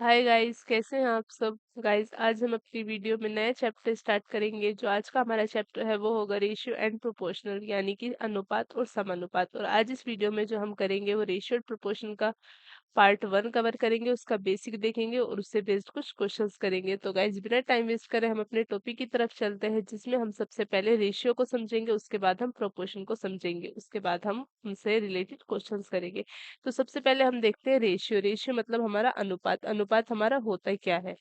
Hi guys, कैसे हैं आप सब। गाइस, आज हम अपनी वीडियो में नया चैप्टर स्टार्ट करेंगे। जो आज का हमारा चैप्टर है वो होगा रेशियो एंड प्रोपोर्शनल, यानी कि अनुपात और समानुपात। और आज इस वीडियो में जो हम करेंगे वो रेशियो और प्रोपोर्शन का पार्ट 1 कवर करेंगे, उसका बेसिक देखेंगे और उससे बेस्ड कुछ क्वेश्चंस करेंगे। तो गाइज, बिना टाइम वेस्ट करे हम अपने टॉपिक की तरफ चलते हैं, जिसमें हम सबसे पहले रेशियो को समझेंगे, उसके बाद हम प्रोपोर्शन को समझेंगे, उसके बाद हम उनसे रिलेटेड क्वेश्चंस करेंगे। तो सबसे पहले हम देखते हैं रेशियो। रेशियो मतलब हमारा अनुपात। अनुपात हमारा होता क्या है।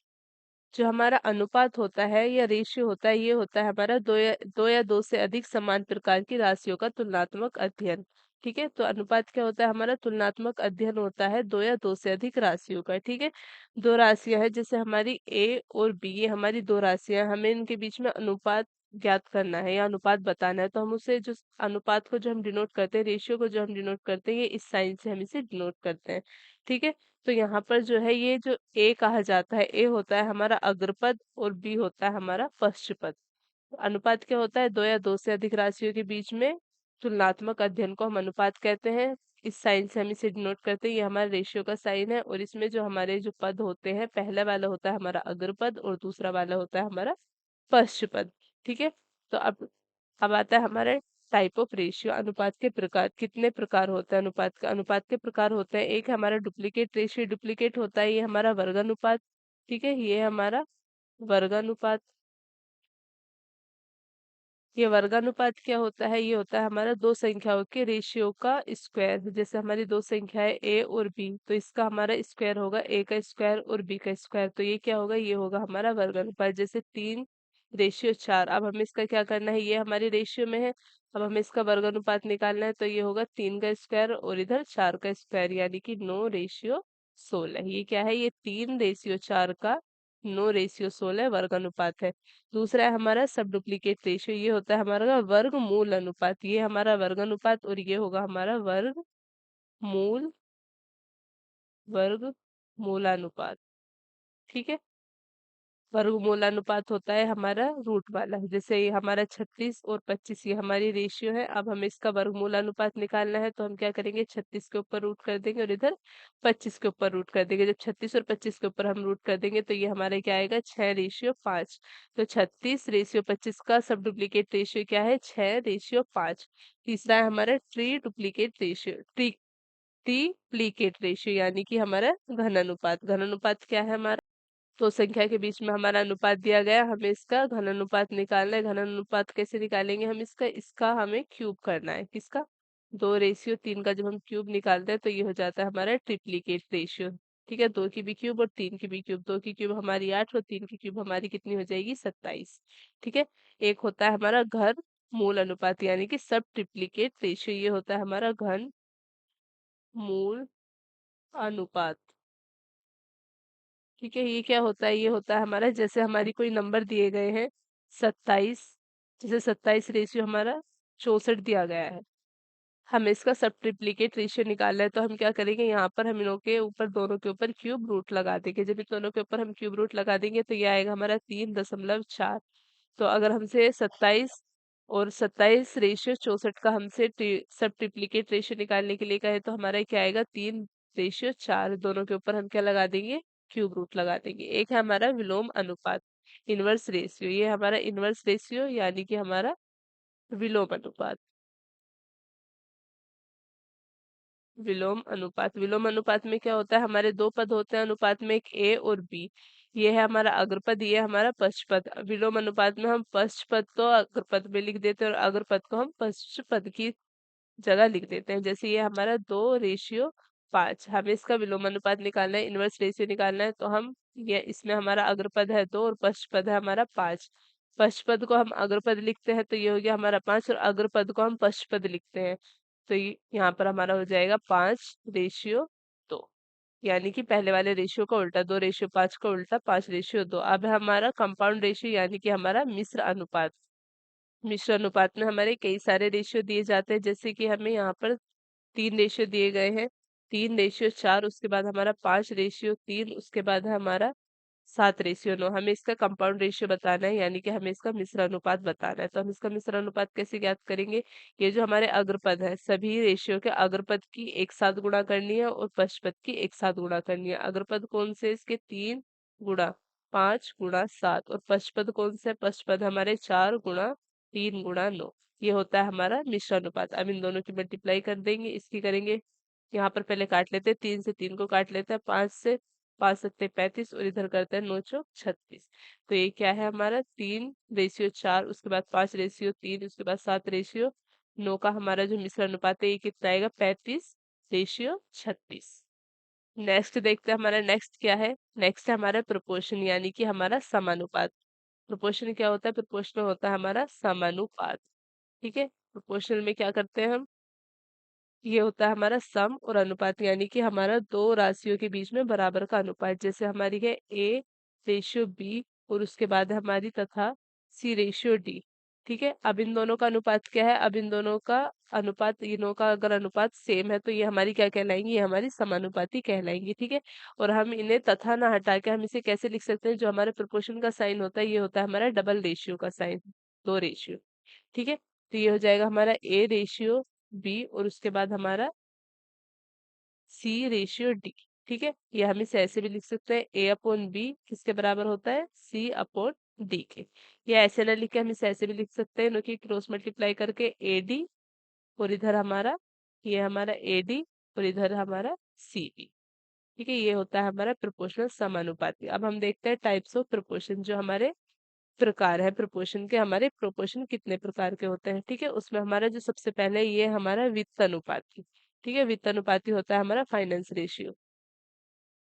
जो हमारा अनुपात होता है या रेशियो होता है, ये होता है हमारा दो या दो से अधिक समान प्रकार की राशियों का तुलनात्मक अध्ययन। ठीक है, तो अनुपात क्या होता है, हमारा तुलनात्मक अध्ययन होता है दो या दो से अधिक राशियों का। ठीक है, दो राशियां हैं, जैसे हमारी ए और बी, ये हमारी दो राशियां हैं। हमें इनके बीच में अनुपात ज्ञात करना है या अनुपात बताना है, तो हम उसे जो अनुपात को जो हम डिनोट करते हैं, रेशियो को जो हम डिनोट करते हैं, ये इस साइन से हम इसे डिनोट करते हैं। ठीक है, तो यहाँ पर जो है ये जो ए कहा जाता है, ए होता है हमारा अग्रपद और बी होता है हमारा पश्चपद। अनुपात क्या होता है, दो या दो से अधिक राशियों के बीच में तुलनात्मक अध्ययन को हम अनुपात कहते हैं। इस साइन से हम इसे डिनोट करते हैं, ये हमारा रेशियो का साइन है। और इसमें जो हमारे जो पद होते हैं, पहला वाला होता है हमारा अग्रपद और दूसरा वाला होता है हमारा पश्चपद। ठीक है, तो अब आता है हमारे टाइप ऑफ रेशियो। अनुपात के प्रकार, कितने प्रकार होते हैं अनुपात का। अनुपात के प्रकार होते हैं, एक है हमारा डुप्लीकेट रेशियो। डुप्लीकेट होता है ये हमारा वर्गानुपात। ठीक है, ये हमारा वर्गानुपात। ये वर्गानुपात क्या होता है, ये होता है हमारा दो संख्याओं के रेशियो का स्क्वायर। जैसे हमारी दो संख्याएं ए और बी, तो इसका हमारा स्क्वायर होगा, ए का स्क्वायर और बी का स्क्वायर। तो ये क्या होगा, ये होगा हमारा वर्गानुपात। जैसे 3:4। अब हमें इसका क्या करना है, ये हमारी रेशियो में है, अब हमें इसका वर्गानुपात निकालना है। तो ये होगा 3 का स्क्वायर और इधर 4 का स्क्वायर, यानी कि 9:16। ये क्या है, ये 3:4 का 9:16 वर्गानुपात है। दूसरा है हमारा सब डुप्लीकेट रेशियो। ये होता है हमारा वर्गमूल अनुपात। ये हमारा वर्ग अनुपात और ये होगा हमारा मूल वर्ग मूलानुपात। ठीक है, वर्गमूलानुपात होता है हमारा रूट वाला। जैसे ये हमारा 36 और 25, ये हमारी रेशियो है। अब हमें इसका वर्गमूलानुपात निकालना है, तो हम क्या करेंगे, 36 के ऊपर रूट कर देंगे और इधर 25 के ऊपर रूट कर देंगे। जब 36 और 25 के ऊपर हम रूट कर देंगे, तो ये हमारे क्या आएगा, 6:5। तो 36:25 का सब डुप्लीकेट रेशियो क्या है, 6:5। तीसरा है हमारा ट्रीप्लीकेट रेशियो, यानी कि हमारा घन अनुपात। घन अनुपात क्या है हमारा, दो संख्या के बीच में हमारा अनुपात दिया गया, हमें इसका घन अनुपात निकालना है। घन अनुपात कैसे निकालेंगे हम, इसका इसका हमें क्यूब करना है। किसका, 2:3 का जब हम क्यूब निकालते हैं, तो ये हो जाता है हमारा ट्रिप्लीकेट रेशियो। ठीक है, दो की भी क्यूब और तीन की भी क्यूब। दो की क्यूब हमारी 8 और तीन की क्यूब हमारी कितनी हो जाएगी, 27। ठीक है, एक होता है हमारा घन मूल अनुपात, यानी कि सब ट्रिप्लीकेट रेशियो। ये होता है हमारा घन मूल अनुपात। ठीक है, ये क्या होता है, ये होता है हमारा, जैसे हमारी कोई नंबर दिए गए हैं 27, जैसे 27 रेशियो हमारा 64 दिया गया है। हमें इसका सब ट्रिप्लीकेट रेशियो निकालना है, तो हम क्या करेंगे, यहाँ पर हम इनों के ऊपर, दोनों के ऊपर क्यूब रूट लगा देंगे। जब इन दोनों के ऊपर हम क्यूब रूट लगा देंगे, तो ये आएगा हमारा 3.4। तो अगर हमसे 27 और 27 रेशियो 64 का हमसे सब ट्रिप्लीकेट रेशियो निकालने के लिए कहे, तो हमारा क्या आएगा, 3:4। दोनों के ऊपर हम क्या लगा देंगे, क्यूब रूट लगा देंगे। एक है हमारा विलोम अनुपात, इनवर्स रेशियो। ये हमारा इनवर्स रेशियो, यानी कि हमारा विलोम अनुपात। विलोम अनुपात, विलोम अनुपात में क्या होता है, हमारे दो पद होते हैं अनुपात में, एक ए और बी। ये है हमारा अग्रपद, ये है हमारा पश्चपद। विलोम अनुपात में हम पश्चपद को अग्रपद में लिख देते हैं और अग्रपद को हम पश्चपद की जगह लिख देते हैं। जैसे ये हमारा 2:5। हमें इसका विलोम अनुपात निकालना है, इनवर्स रेशियो निकालना है, तो हम ये इसमें हमारा अग्रपद है 2 और पश्चपद है हमारा 5। पश्चपद को हम अग्रपद लिखते हैं, तो ये हो गया हमारा 5, और अग्रपद को हम पश्चपद लिखते हैं, तो यहाँ पर हमारा हो जाएगा 5:2। यानी कि पहले वाले रेशियो का उल्टा, 2:5 का उल्टा 5:2। अब है हमारा कंपाउंड रेशियो, यानी कि हमारा मिश्र अनुपात। मिश्र अनुपात में हमारे कई सारे रेशियो दिए जाते हैं, जैसे कि हमें यहाँ पर 3 रेशियो दिए गए हैं, 3:4, उसके बाद हमारा 5:3, उसके बाद है हमारा 7:9। हमें इसका कंपाउंड रेशियो बताना है, यानी कि हमें इसका मिश्र अनुपात बताना है। तो हम इसका मिश्र अनुपात कैसे ज्ञात करेंगे? ये जो हमारे अग्रपद है, सभी रेशियो के अग्रपद की एक साथ गुणा करनी है और पश्चपद की एक साथ गुणा करनी है। अग्रपद कौन से? इसके 3 गुणा 5 गुणा 7, और पश्चपद कौन से? पश्चपद हमारे 4 गुणा 3 गुणा 9। ये होता है हमारा मिश्र अनुपात। अब इन दोनों की मल्टीप्लाई कर देंगे, इसकी करेंगे। यहाँ पर पहले काट लेते हैं, 3 से 3 को काट लेते हैं, 5 से 5 सत्ते 35, और इधर करते हैं 9 चौक 36। तो ये क्या है हमारा? 3:4, उसके बाद 5:3, उसके बाद 7:9 का हमारा जो मिश्र अनुपात है ये कितना आएगा? 35:36। नेक्स्ट देखते हैं, हमारा नेक्स्ट क्या है? नेक्स्ट है हमारा प्रोपोर्शन, यानी कि हमारा समानुपात। प्रोपोर्शन क्या होता है? प्रोपोर्शनल होता है हमारा समानुपात। ठीक है, प्रोपोर्शनल में क्या करते हैं हम? ये होता है हमारा सम और अनुपात, यानी कि हमारा दो राशियों के बीच में बराबर का अनुपात। जैसे हमारी है A/B, और उसके बाद है हमारी तथा C/D। ठीक है, अब इन दोनों का अनुपात क्या है? अब इन दोनों का अनुपात, इनों का अगर अनुपात सेम है तो ये हमारी क्या कहलाएंगी? ये हमारी समानुपाती कहलाएंगी। ठीक है, और हम इन्हें तथा ना हटा के हम इसे कैसे लिख सकते हैं? जो हमारे प्रोपोर्शन का साइन होता है ये होता है हमारा डबल रेशियो का साइन, दो रेशियो। ठीक है, तो ये हो जाएगा हमारा A/B, और उसके बाद हमारा C/D। ठीक है, ये हम इसे ऐसे भी लिख सकते हैं, A/B किसके बराबर होता है? C/D के। या ऐसे ना लिख के हम इसे ऐसे भी लिख सकते हैं, क्योंकि क्रॉस मल्टीप्लाई करके AD, और इधर हमारा ये हमारा AD, और इधर हमारा CB। ठीक है, ये होता है हमारा प्रोपोर्शनल समानुपाती। अब हम देखते हैं टाइप्स ऑफ प्रोपोर्शन, जो हमारे प्रकार है प्रोपोर्शन के। हमारे प्रोपोर्शन कितने प्रकार के होते हैं? ठीक है, उसमें हमारा जो सबसे पहले ये हमारा वित्त अनुपाती। ठीक है, वित्त अनुपाती होता है हमारा फाइनेंस रेशियो।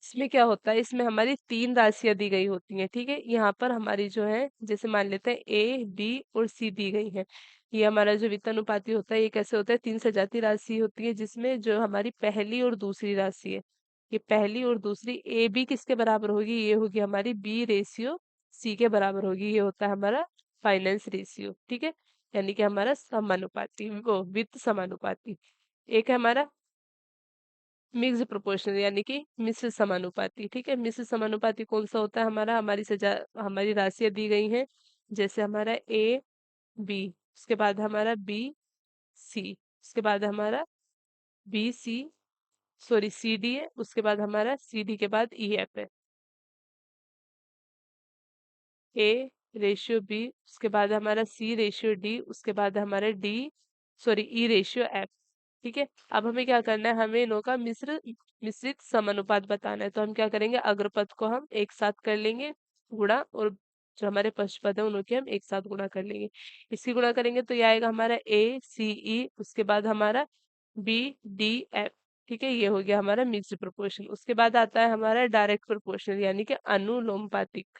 इसमें क्या होता है? इसमें हमारी 3 राशियां दी गई होती हैं। ठीक है, यहाँ पर हमारी जो है, जैसे मान लेते हैं A, B और C दी गई है। ये हमारा जो वित्त अनुपाती होता है ये कैसे होता है? 3 सजाती राशि होती है, जिसमें जो हमारी पहली और दूसरी राशि है, ये पहली और दूसरी AB किसके बराबर होगी? ये होगी हमारी B/C के बराबर होगी। ये होता है हमारा फाइनेंस रेशियो। ठीक है, यानी कि हमारा समानुपाती, वो वित्त समानुपाती। एक है हमारा मिक्स्ड प्रोपोर्शनल, यानी कि मिश्र समानुपाती। ठीक है, मिश्र समानुपाती कौन सा होता है? हमारा, हमारी राशियां दी गई हैं, जैसे हमारा A/B, उसके बाद हमारा B/C, उसके बाद हमारा B/C, सॉरी C/D है, उसके बाद हमारा C/D के बाद E/F है। A/B, उसके बाद हमारा C/D, उसके बाद हमारा E/F। ठीक है, अब हमें क्या करना है? हमें इनों का मिश्रित समानुपात बताना है। तो हम क्या करेंगे? अग्रपद को हम एक साथ कर लेंगे गुणा, और जो हमारे पश्चपद है उन्हों के हम एक साथ गुणा कर लेंगे। इसकी गुणा करेंगे तो ये आएगा हमारा ACE, उसके बाद हमारा BDF। ठीक है, ये हो गया हमारा मिक्स्ड प्रोपोर्शन। उसके बाद आता है हमारा डायरेक्ट प्रोपोर्शनल, यानी कि अनुलोमानुपातिक।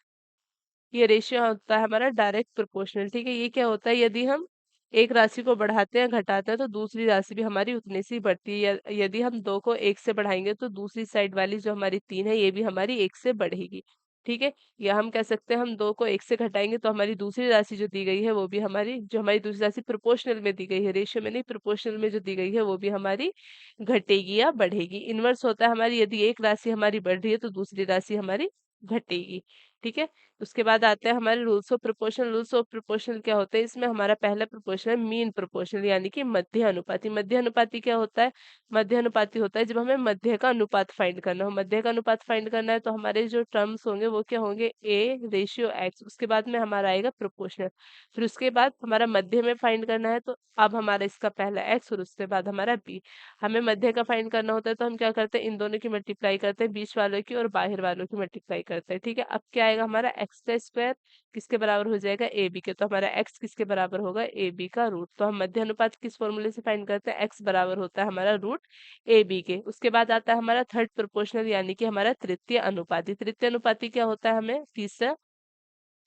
ये रेशियो होता है हमारा डायरेक्ट प्रोपोर्शनल। ठीक है, ये क्या होता है? यदि हम एक राशि को बढ़ाते हैं घटाते हैं तो दूसरी राशि भी हमारी उतनी सी बढ़ती है। यदि हम 2 को 1 से बढ़ाएंगे तो दूसरी साइड वाली जो हमारी 3 है ये भी हमारी 1 से बढ़ेगी। ठीक है, या हम कह सकते हैं हम 2 को 1 से घटाएंगे तो हमारी दूसरी राशि जो दी गई है वो भी हमारी, जो हमारी दूसरी राशि प्रोपोर्शनल में दी गई है, रेशियो में नहीं, प्रोपोर्शनल में जो दी गई है वो भी हमारी घटेगी या बढ़ेगी। इनवर्स होता है हमारी, यदि एक राशि हमारी बढ़ रही है तो दूसरी राशि हमारी घटेगी। ठीक है, उसके बाद आते हैं हमारे rules of proportion. Rules of proportion क्या होते हैं? इसमें हमारा पहला प्रोपोर्शन है मीन प्रोपोर्शन, यानी कि मध्य अनुपाती। मध्य अनुपाती क्या होता है? मध्य अनुपाती होता है जब हमें मध्य का अनुपात फाइंड करना हो। मध्य का अनुपात फाइंड करना है तो हमारे जो टर्म्स होंगे वो क्या होंगे? A/X, उसके बाद में हमारा आएगा प्रोपोर्शनल। फिर उसके बाद हमारा मध्य में फाइंड करना है तो अब हमारा इसका पहला X और उसके बाद हमारा B। हमें मध्य का फाइंड करना होता है तो हम क्या करते हैं? इन दोनों की मल्टीप्लाई करते हैं, बीच वालों की और बाहर वालों की मल्टीप्लाई करते हैं। ठीक है, अब क्या आएगा हमारा? एक्स का स्क्वायर किसके बराबर हो जाएगा? AB के। तो हमारा एक्स किसके बराबर होगा? AB का रूट। तो हम मध्य अनुपात किस फॉर्मूले से फाइंड करते हैं? एक्स बराबर होता है हमारा रूट AB के। उसके बाद आता है हमारा थर्ड प्रोपोर्शनल, यानी कि हमारा तृतीय अनुपाती। तृतीय अनुपाती क्या होता है? हमें तीसरा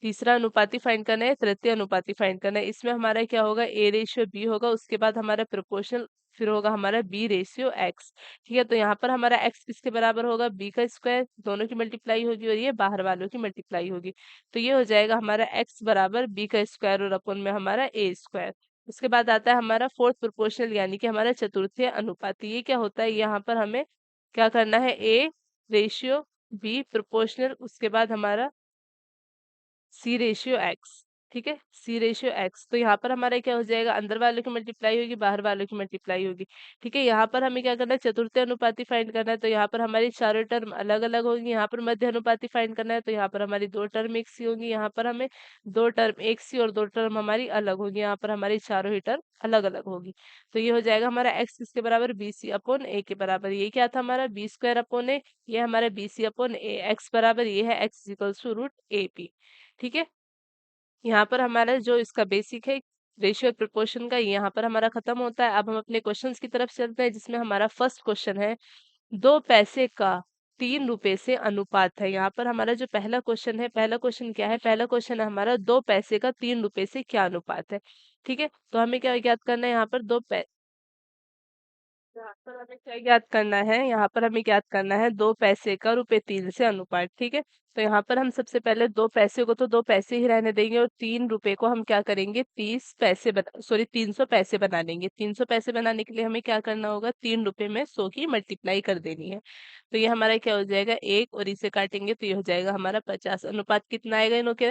तीसरा अनुपाती फाइंड करना है, तृतीय अनुपाती फाइंड करना है। इसमें हमारा क्या होगा? A/B होगा, उसके बाद हमारा प्रोपोर्शनल, फिर होगा हमारा B/X। ठीक है, तो यहाँ पर हमारा x किसके बराबर होगा? B का स्क्वायर, दोनों की मल्टीप्लाई होगी और ये बाहर वालों की मल्टीप्लाई होगी। तो ये हो जाएगा हमारा x बराबर B का स्क्वायर और अपन में हमारा A स्क्वायर। उसके बाद आता है हमारा फोर्थ प्रोपोर्शनल, यानी कि हमारा चतुर्थीय अनुपाती। ये क्या होता है? यहाँ पर हमें क्या करना है? A/B प्रोपोर्शनल, उसके बाद हमारा सी रेशियो एक्स। ठीक है, सी रेशियो एक्स। तो यहाँ पर हमारा क्या हो जाएगा, अंदर वालों की मल्टीप्लाई होगी, बाहर वालों की मल्टीप्लाई होगी। ठीक है, यहाँ पर हमें क्या करना है, चतुर्थी अनुपाती फाइंड करना है। तो यहाँ पर हमारी चारों टर्म अलग अलग होंगी। यहाँ पर मध्य अनुपाती फाइंड करना है, तो यहाँ पर हमारी दो टर्म एक सी होंगी। यहाँ पर हमें दो टर्म एक सी और दो टर्म हमारी अलग होगी। यहाँ पर हमारी चारों ही टर्म अलग अलग होगी। तो ये हो जाएगा हमारा एक्स किसके बराबर, बी सी अपॉन ए के बराबर। ये क्या था हमारा, बी स्क्वायर अपॉन ए। ये हमारा b c upon a. X बराबर ये है x equals to root a p. ठीक है, यहाँ पर हमारा जो इसका बेसिक है रेशियो प्रोपोर्शन का, यहाँ पर हमारा खत्म होता है। अब हम अपने क्वेश्चंस की तरफ चलते हैं, जिसमें हमारा फर्स्ट क्वेश्चन है 2 पैसे का 3 रुपए से अनुपात है। यहाँ पर हमारा जो पहला क्वेश्चन है, पहला क्वेश्चन क्या है, पहला क्वेश्चन है हमारा 2 पैसे का 3 रुपए से क्या अनुपात है। ठीक है, तो हमें क्या याद करना है, यहाँ पर यहाँ पर हमें क्या याद करना है, यहाँ पर हमें याद करना है 2 पैसे का रुपए 3 से अनुपात। ठीक है, तो यहाँ पर हम सबसे पहले 2 पैसे को तो 2 पैसे ही रहने देंगे, और 3 रुपए को हम क्या करेंगे, 300 पैसे बना लेंगे। 300 पैसे बनाने के लिए हमें क्या करना होगा, 3 रुपए में 100 की मल्टीप्लाई कर देनी है। तो ये हमारा क्या हो जाएगा, एक, और इसे काटेंगे तो ये हो जाएगा हमारा 50। अनुपात कितना आएगा इनों के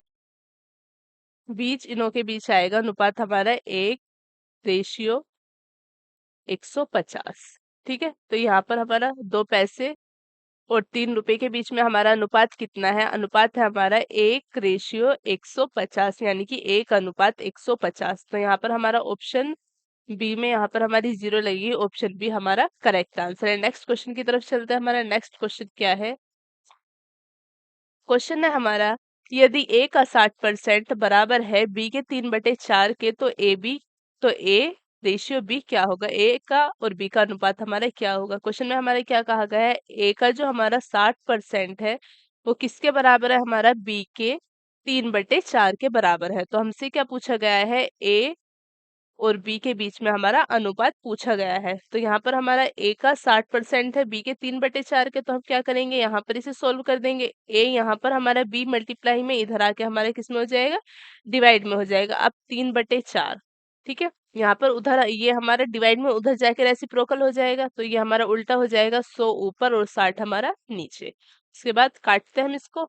बीच, इनों के बीच आएगा अनुपात हमारा 1:150। ठीक है, तो यहाँ पर हमारा 2 पैसे और 3 रुपए के बीच में हमारा अनुपात कितना है, अनुपात है हमारा 1:150, यानी कि 1:150। तो यहाँ पर हमारा ऑप्शन बी में यहाँ पर हमारी 0 लगेगी। ऑप्शन बी हमारा करेक्ट आंसर है। नेक्स्ट क्वेश्चन की तरफ चलते हैं। हमारा नेक्स्ट क्वेश्चन क्या है, क्वेश्चन है हमारा कि यदि ए का 60% बराबर है बी के 3/4 के, तो ए रेशियो बी क्या होगा, ए का और बी का अनुपात हमारा क्या होगा। क्वेश्चन में हमारा क्या कहा गया है, ए का जो हमारा 60% है वो किसके बराबर है, हमारा बी के 3/4 के बराबर है। तो हमसे क्या पूछा गया है, ए और बी के बीच में हमारा अनुपात पूछा गया है। तो यहाँ पर हमारा ए का 60% है, बी के 3/4 के, तो हम क्या करेंगे, यहाँ पर इसे सोल्व कर देंगे। ए यहाँ पर हमारा बी मल्टीप्लाई में इधर आके हमारे किस में हो जाएगा, डिवाइड में हो जाएगा। अब 3/4, ठीक है, यहाँ पर उधर ये हमारा डिवाइड में उधर जाके रेसिप्रोकल हो जाएगा, तो ये हमारा उल्टा हो जाएगा, 100 ऊपर और 60 हमारा नीचे। उसके बाद काटते हैं हम इसको,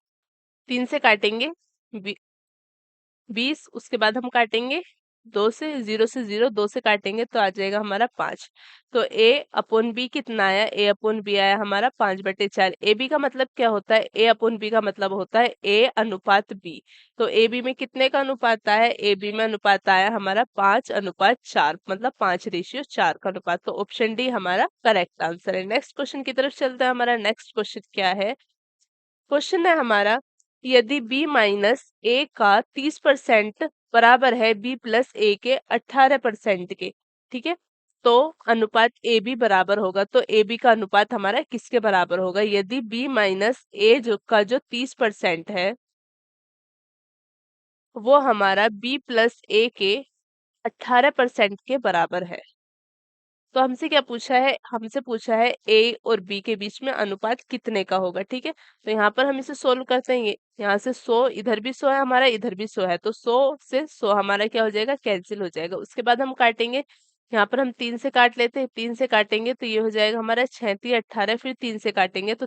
3 से काटेंगे 20, उसके बाद हम काटेंगे 2 से, 0 से 0, 2 से काटेंगे तो आ जाएगा हमारा 5। तो ए अपॉन बी कितना आया, ए अपॉन बी आया हमारा 5/4। ए बी का मतलब क्या होता है, ए अपॉन बी का मतलब होता है ए अनुपात बी। तो ए बी में कितने का अनुपात आया, ए बी में अनुपात आया हमारा 5:4, मतलब 5:4 का अनुपात। तो ऑप्शन डी हमारा करेक्ट आंसर है। नेक्स्ट क्वेश्चन की तरफ चलते हैं। हमारा नेक्स्ट क्वेश्चन क्या है, क्वेश्चन है हमारा यदि b माइनस ए का 30% बराबर है b प्लस ए के 18% के, ठीक है, तो अनुपात ए बी बराबर होगा। तो ए बी का अनुपात हमारा किसके बराबर होगा, यदि b माइनस ए जो 30% है वो हमारा b प्लस ए के 18% के बराबर है। तो हमसे क्या पूछा है, हमसे पूछा है ए और बी के बीच में अनुपात कितने का होगा। ठीक है, तो यहाँ पर हम इसे सोल्व करते हैं। यहाँ से 100, इधर भी 100 है हमारा, इधर भी 100 है, तो 100 से 100 हमारा क्या हो जाएगा, कैंसिल हो जाएगा। उसके बाद हम काटेंगे, यहाँ पर हम 3 से काट लेते हैं, 3 से काटेंगे तो ये हो जाएगा हमारा 36, 18, फिर 3 से काटेंगे तो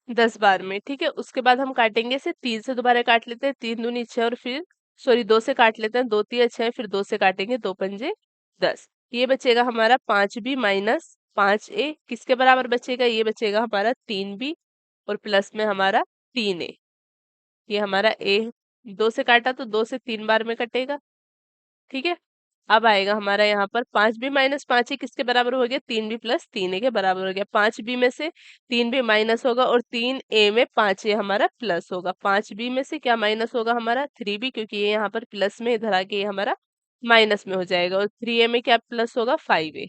10 बार में। ठीक है, उसके बाद हम काटेंगे से 3 से दोबारा काट लेते हैं, 3 दूनी 6, और फिर सॉरी 2 से काट लेते हैं, 2 3 6, फिर 2 से काटेंगे, 2 पंजे 10। ये बचेगा हमारा 5b माइनस 5a, किसके बराबर बचेगा, ये बचेगा हमारा 3b और प्लस में हमारा 3a। ये हमारा a 2 से काटा तो 2 से 3 बार में कटेगा। ठीक है, अब आएगा हमारा यहाँ पर 5b माइनस 5a किसके बराबर हो गया, 3b प्लस 3a के बराबर हो गया। 5b में से 3b माइनस होगा और 3a में 5a हमारा प्लस होगा। 5b में से क्या माइनस होगा हमारा 3b, क्योंकि ये यहाँ पर प्लस में, इधर आके ये हमारा माइनस में हो जाएगा, और 3a में क्या प्लस होगा 5a।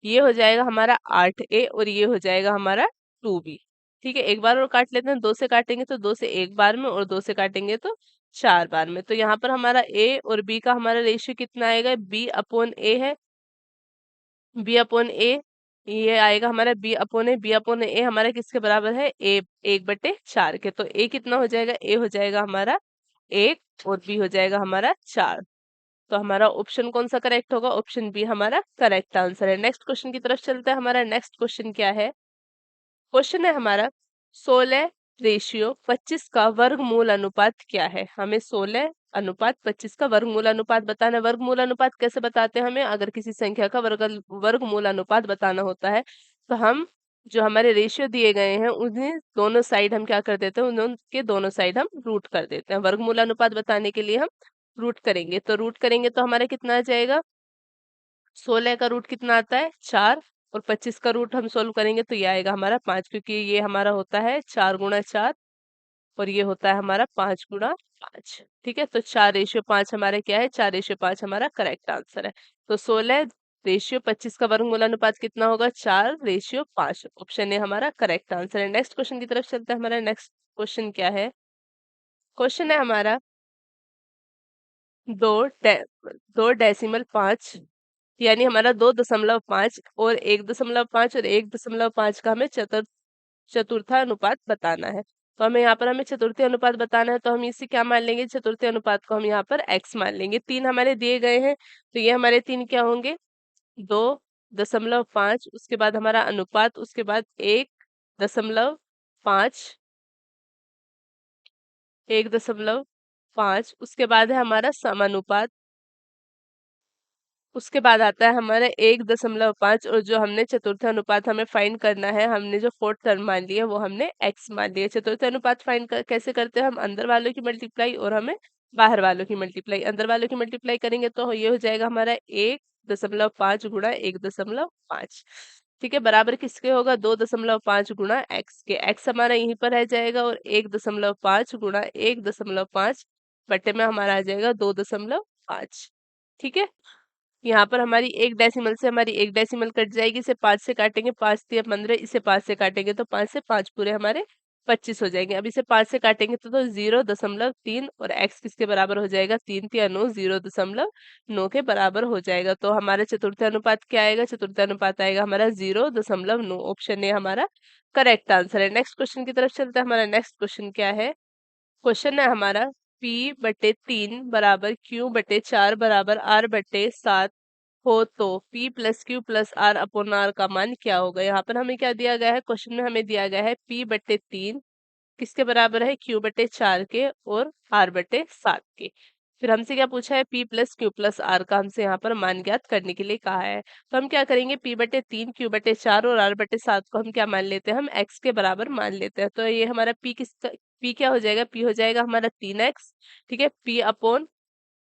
ये हो जाएगा हमारा 8a और ये हो जाएगा हमारा 2b। ठीक है, एक बार और काट लेते हैं, 2 से काटेंगे तो 2 से एक बार में, और 2 से काटेंगे तो 4 बार में। तो यहाँ पर हमारा a और b का हमारा रेशियो कितना आएगा, b अपॉन a है, b अपॉन a, ये आएगा हमारा b upon a, b upon a हमारा किसके बराबर है, a 1/4 के। तो a कितना हो जाएगा, a हो जाएगा हमारा 1 और b हो जाएगा हमारा 4। तो हमारा ऑप्शन कौन सा करेक्ट होगा, ऑप्शन बी हमारा करेक्ट आंसर है। नेक्स्ट क्वेश्चन की तरफ चलते हैं। हमारा नेक्स्ट क्वेश्चन क्या है, क्वेश्चन है हमारा 16 रेशियो 25 का वर्गमूल अनुपात क्या है? हमें 16 अनुपात 25 का वर्गमूल अनुपात बताना है। वर्गमूल अनुपात कैसे बताते हैं? हमें अगर किसी संख्या का वर्गमूल अनुपात बताना होता है तो हम जो हमारे रेशियो दिए गए हैं उन्हें दोनों साइड हम क्या कर देते हैं, उनके दोनों साइड हम रूट कर देते हैं। वर्गमूल अनुपात बताने के लिए हम रूट करेंगे, तो रूट करेंगे तो हमारा कितना आ जाएगा? 16 का रूट कितना आता है? 4। और 25 का रूट हम सोल्व करेंगे तो ये आएगा हमारा 5, क्योंकि ये हमारा होता है 4 गुणा 4 और ये होता है हमारा 5 गुणा 5। ठीक है, तो 4:5 हमारा क्या है? 4:5 हमारा करेक्ट आंसर है। तो 16:25 का वर्गमूल अनुपात कितना होगा? 4:5। ऑप्शन ए हमारा करेक्ट आंसर है। नेक्स्ट क्वेश्चन की तरफ चलते हैं। हमारा नेक्स्ट क्वेश्चन क्या है? क्वेश्चन है हमारा दो डे, 2.5 यानी हमारा 2.5 और 1.5 और 1.5 का हमें चतुर्था अनुपात बताना है। तो हमें चतुर्थी अनुपात बताना है, तो हम इसे क्या मान लेंगे? चतुर्थी अनुपात को हम यहाँ पर x मान लेंगे। 3 हमारे दिए गए हैं, तो ये हमारे 3 क्या होंगे? 2.5, उसके बाद हमारा अनुपात, उसके बाद 1.5, 1.5, उसके बाद है हमारा समानुपात, उसके बाद आता है हमारा 1.5, और जो हमने चतुर्थ अनुपात हमें फाइंड करना है, हमने जो फोर्थ टर्म मान लिया वो हमने x मान लिया। चतुर्थ अनुपात कैसे करते हैं? हम अंदर वालों की मल्टीप्लाई और हमें बाहर वालों की मल्टीप्लाई। अंदर वालों की मल्टीप्लाई करेंगे तो ये हो जाएगा हमारा 1.5 गुणा 1.5। ठीक है, बराबर किसके होगा? 2.5 गुणा x के। x हमारा यहीं पर रह जाएगा और 1.5 गुणा 1.5 बटे में हमारा आ जाएगा 2.5। ठीक है, यहाँ पर हमारी एक डेसिमल से हमारी एक डेसिमल कट जाएगी, इसे 5 से काटेंगे, 5 तिया 15, इसे 5 से काटेंगे तो 5 से 5 पूरे हमारे 25 हो जाएंगे। अब इसे 5 से काटेंगे तो 0.3 और x किसके बराबर हो जाएगा? 3 तिया 9, 0.9 के बराबर हो जाएगा। तो हमारा चतुर्थ अनुपात क्या आएगा? चतुर्थ अनुपात आएगा हमारा 0.9। ऑप्शन ए हमारा करेक्ट आंसर है। नेक्स्ट क्वेश्चन की तरफ चलते हैं। हमारा नेक्स्ट क्वेश्चन क्या है? क्वेश्चन है हमारा p/3 बराबर q/4 बराबर r/7 हो तो p plus Q plus r upon r का मान क्या होगा? यहाँ पर हमें क्या दिया गया है? क्वेश्चन में हमें दिया गया है p/3 किसके बराबर है? q/4 के और r/7 के। फिर हमसे क्या पूछा है? p plus Q plus r का हमसे यहाँ पर मान ज्ञात करने के लिए कहा है। तो हम क्या करेंगे? p/3 q/4 और r/7 को हम क्या मान लेते हैं? हम x के बराबर मान लेते हैं। तो ये हमारा p क्या हो जाएगा? p हो जाएगा हमारा 3x। ठीक है, p अपॉन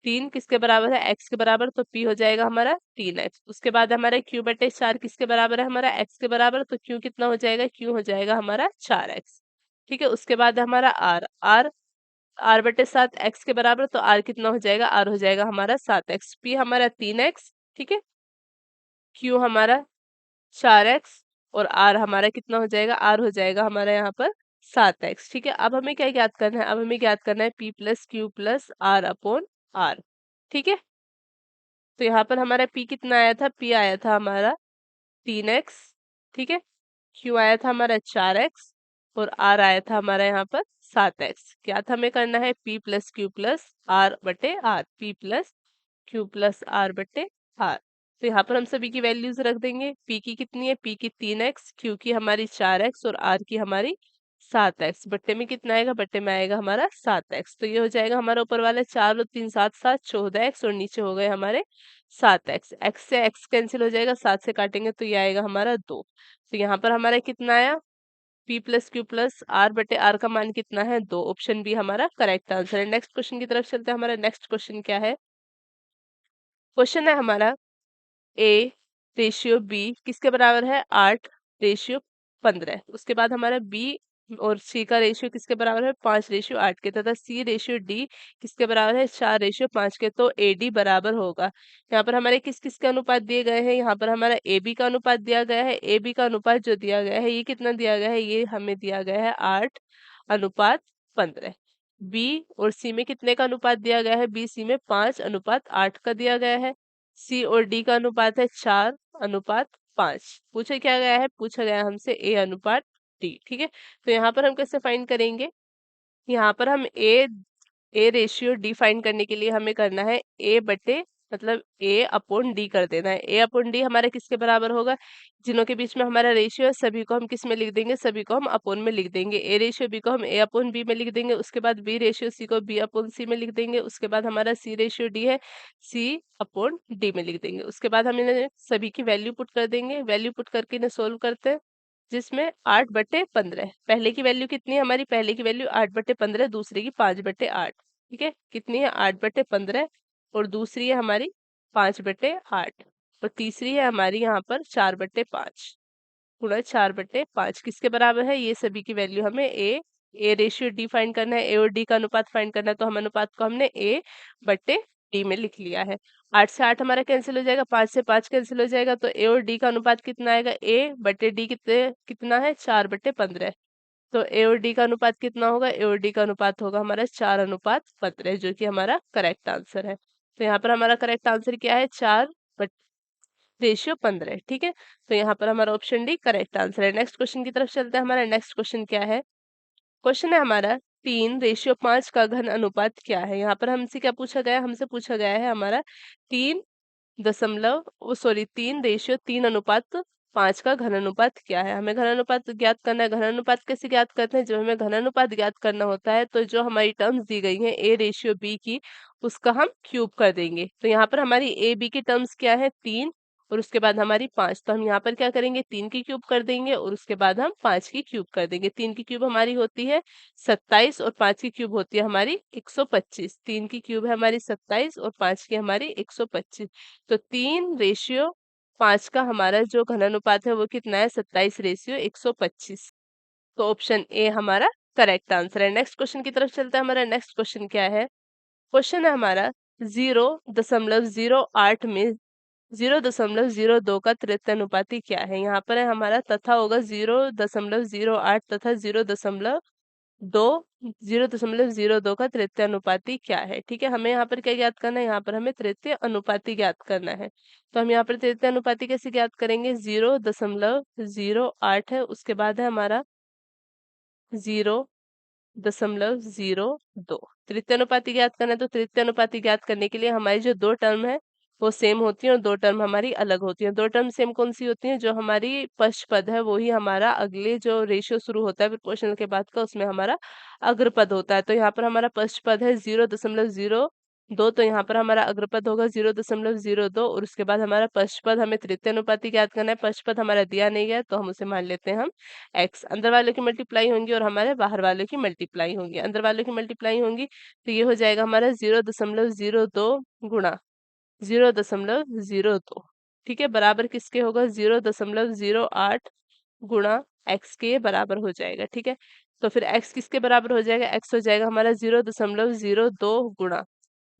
3 किसके बराबर है? x के बराबर, तो p हो जाएगा हमारा 3x। उसके बाद हमारा q/4 किसके बराबर है? हमारा x के बराबर, तो q कितना हो जाएगा? q हो जाएगा हमारा 4x। ठीक है, उसके बाद हमारा r/7 x के बराबर, तो r कितना हो जाएगा? r हो जाएगा हमारा 7x। p हमारा 3x। ठीक है, q हमारा 4x और r हमारा कितना हो जाएगा? r हो जाएगा हमारा यहाँ पर 7x। ठीक है, अब हमें क्या ज्ञात करना है? अब हमें ज्ञात करना है p plus Q plus r upon r. ठीक है, तो यहाँ पर हमारा p कितना आया था? p आया था हमारा 3x। ठीक है, q आया था हमारा 4x और r आया था हमारा यहाँ पर 7x। क्या था हमें करना है? p plus Q plus are बटे R, p plus Q plus are बटे आर। तो यहाँ पर हम सभी की वैल्यूज रख देंगे। p की कितनी है? p की 3x, q की हमारी 4x और r की हमारी 7x। बट्टे में कितना आएगा? बट्टे में आएगा हमारा 7x। तो ये हो जाएगा हमारा ऊपर वाला 4 और 3 7 7 14x और नीचे हो गए हमारे 7x। x से x कैंसिल हो जाएगा, 7 से काटेंगे तो ये आएगा हमारा 2। तो यहाँ पर हमारा कितना आया? p plus Q plus are बटे आर का मान कितना है? 2। ऑप्शन बी हमारा करेक्ट आंसर है। नेक्स्ट क्वेश्चन की तरफ चलते हैं। हमारा नेक्स्ट क्वेश्चन क्या है? क्वेश्चन है हमारा a/b किसके बराबर है? 8/15। उसके बाद हमारा b और c का रेशियो किसके बराबर है? 5/8 के, तथा c/d किसके बराबर है? 4/5 के। तो ad बराबर होगा, यहाँ पर हमारे किस किस के अनुपात दिए गए हैं? यहाँ पर हमारा ab का अनुपात दिया गया है। ab का अनुपात जो दिया गया है ये कितना दिया गया है? ये हमें दिया गया है 8/15। b और c में कितने का अनुपात दिया गया है? b c में 5/8 का दिया गया है। सी और डी का अनुपात है 4/5। पूछा क्या गया है? पूछा गया है हमसे ए अनुपात डी। ठीक है, तो यहाँ पर हम कैसे फाइंड करेंगे? यहाँ पर हम ए रेशियो डी फाइंड करने के लिए हमें करना है a/b मतलब ए अपॉन डी कर देना है। ए अपॉन डी हमारा किसके बराबर होगा, जिनों के बीच में हमारा रेशियो है सभी को हम किस में लिख देंगे, सभी को हम अपॉन में लिख देंगे। ए रेशियो बी को हम ए अपॉन बी में लिख देंगे, उसके बाद बी रेशियो सी को बी अपॉन सी में लिख देंगे, उसके बाद हमारा सी रेशियो डी है सी अपॉन डी में लिख देंगे। उसके बाद हम इन्हें सभी की वैल्यू पुट कर देंगे, वैल्यू पुट करके इन्हें सोल्व करते हैं, जिसमें 8/15 पहले की वैल्यू कितनी है हमारी, पहले की वैल्यू 8/15, दूसरे की 5/8। ठीक है, कितनी है 8/15 और दूसरी है हमारी 5/8 और तीसरी है हमारी यहाँ पर 4/5 गुणा 4/5 किसके बराबर है, ये सभी की वैल्यू हमें ए रेशियो डी फाइंड करना है, ए और डी का अनुपात फाइंड करना है, तो हम अनुपात को हमने ए बट्टे डी में लिख लिया है। 8 से 8 हमारा कैंसिल हो जाएगा, 5 से 5 कैंसिल हो जाएगा, तो ए और डी का अनुपात कितना आएगा, ए बट्टे डी कितना है 4/15। तो ए और डी का अनुपात कितना होगा, ए और डी का अनुपात होगा हमारा 4:15 जो कि हमारा करेक्ट आंसर है। तो यहाँ पर हमारा करेक्ट आंसर क्या है, 4/15। ठीक है, तो यहाँ पर हमारा ऑप्शन डी करेक्ट आंसर है। नेक्स्ट क्वेश्चन की तरफ चलते हैं। हमारा नेक्स्ट क्वेश्चन क्या है, क्वेश्चन है हमारा 3:5 का घन अनुपात क्या है। यहाँ पर हमसे क्या पूछा गया, हमसे पूछा गया है हमारा 3:3 का घन अनुपात क्या है। हमें घन अनुपात ज्ञात करना है। घन अनुपात कैसे ज्ञात करते हैं, जब हमें घन अनुपात ज्ञात करना होता है तो जो हमारी टर्म्स दी गई हैं ए रेशियो बी की, उसका हम क्यूब कर देंगे। तो यहाँ पर हमारी ए बी की टर्म्स क्या है 3 और उसके बाद हमारी 5, तो हम यहाँ पर क्या करेंगे 3 की क्यूब कर देंगे और उसके बाद हम 5 की क्यूब कर देंगे। 3 की क्यूब हमारी होती है 27 और 5 की क्यूब होती है हमारी 125। 3 की क्यूब है हमारी 27 और 5 की हमारी 125। तो 3:5 का हमारा जो घनानुपात है वो कितना है, 27:125। तो ऑप्शन ए हमारा करेक्ट आंसर है। नेक्स्ट क्वेश्चन की तरफ चलता है। हमारा नेक्स्ट क्वेश्चन क्या है, क्वेश्चन है हमारा 0.08 में 0.02 का तृतीयानुपाती क्या है। यहाँ पर है हमारा तथा होगा 0.08 तथा 0.02 का तृतीय अनुपाती क्या है। ठीक है, हमें यहाँ पर क्या ज्ञात करना है, यहाँ पर हमें तृतीय अनुपाती ज्ञात करना है। तो हम यहाँ पर तृतीय अनुपाती कैसे ज्ञात करेंगे, 0.08 है, उसके बाद है हमारा 0.02। तृतीय अनुपाती ज्ञात करना है, तो तृतीय अनुपाती ज्ञात करने के लिए हमारी जो दो टर्म है वो सेम होती है और दो टर्म हमारी अलग होती है। दो टर्म सेम कौन सी होती है, जो हमारी पश्च पद है वो ही हमारा अगले जो रेशियो शुरू होता है प्रोपोर्शनल के बाद का, उसमें हमारा अग्रपद होता है। तो यहाँ पर हमारा पश्च पद है 0.02, तो यहाँ पर हमारा अग्रपद होगा 0.02 और उसके बाद हमारा पश्च पद, हमें तृतीय अनुपाती ज्ञात करना है। पश्च पद हमारा दिया नहीं गया तो हम उसे मान लेते हैं हम x। अंदर वालों की मल्टीप्लाई होंगी और हमारे बाहर वालों की मल्टीप्लाई होंगी। अंदर वालों की मल्टीप्लाई होंगी तो ये हो जाएगा हमारा 0.02 गुणा 0.02। ठीक है, बराबर किसके होगा, 0.08 गुणा x के बराबर हो जाएगा। ठीक है, तो फिर x किसके बराबर हो जाएगा, x हो जाएगा हमारा 0.02 गुणा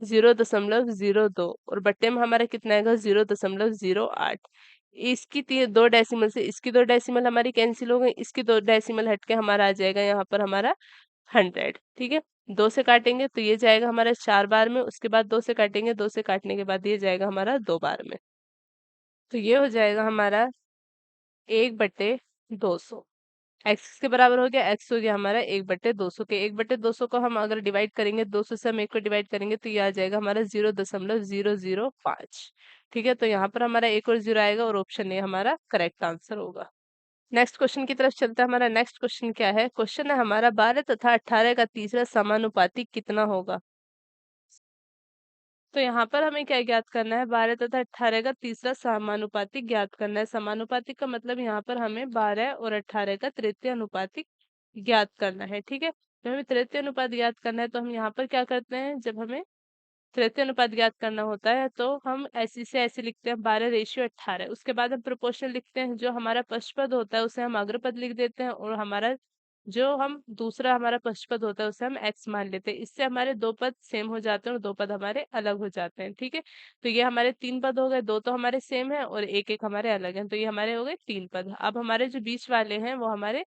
0.02 और बट्टे में हमारा कितना आएगा 0.08। इसकी दो डेसिमल से इसकी दो डेसिमल हमारी कैंसिल हो गई, इसकी दो डेसिमल हट के हमारा आ जाएगा यहाँ पर हमारा 100। ठीक है, 2 से काटेंगे तो ये जाएगा हमारा 4 बार में, उसके बाद 2 से काटेंगे, 2 से काटने के बाद ये जाएगा हमारा 2 बार में। तो ये हो जाएगा हमारा 1/200। एक्स के बराबर हो गया, एक्स हो गया हमारा 1/200 के 1/200 को हम अगर डिवाइड करेंगे 200 से हम 1 को डिवाइड करेंगे तो ये आ जाएगा हमारा 0.005। ठीक है, तो यहाँ पर हमारा एक और जीरो आएगा और ऑप्शन ए हमारा करेक्ट आंसर होगा। नेक्स्ट क्वेश्चन की तरफ चलते हैं। हमारा नेक्स्ट क्वेश्चन क्या है, क्वेश्चन है हमारा 12 तथा 18 का तीसरा समानुपाती कितना होगा। तो यहाँ पर हमें क्या ज्ञात करना है, 12 तथा 18 का तीसरा समानुपाती ज्ञात करना है। समानुपाती का मतलब यहाँ पर हमें 12 और 18 का तृतीय अनुपातिक ज्ञात करना है। ठीक है, जब हमें तृतीय अनुपात ज्ञात करना है तो हम यहाँ पर क्या करते हैं, जब हमें तृतीय अनुपात ज्ञात करना होता है तो हम ऐसे से ऐसे लिखते हैं 12:18। उसके बाद हम प्रोपोर्शनल लिखते हैं, जो हमारा पश्चपद होता है उसे हम अग्रपद लिख देते हैं और हमारा जो हम दूसरा हमारा पश्चपद होता है उसे हम x मान लेते हैं। इससे हमारे दो पद सेम हो जाते हैं और दो पद हमारे अलग हो जाते हैं। ठीक है, तो ये हमारे 3 पद हो गए, दो तो हमारे सेम है और एक एक हमारे अलग हैं, तो ये हमारे हो गए 3 पद। अब हमारे जो बीच वाले हैं वो हमारे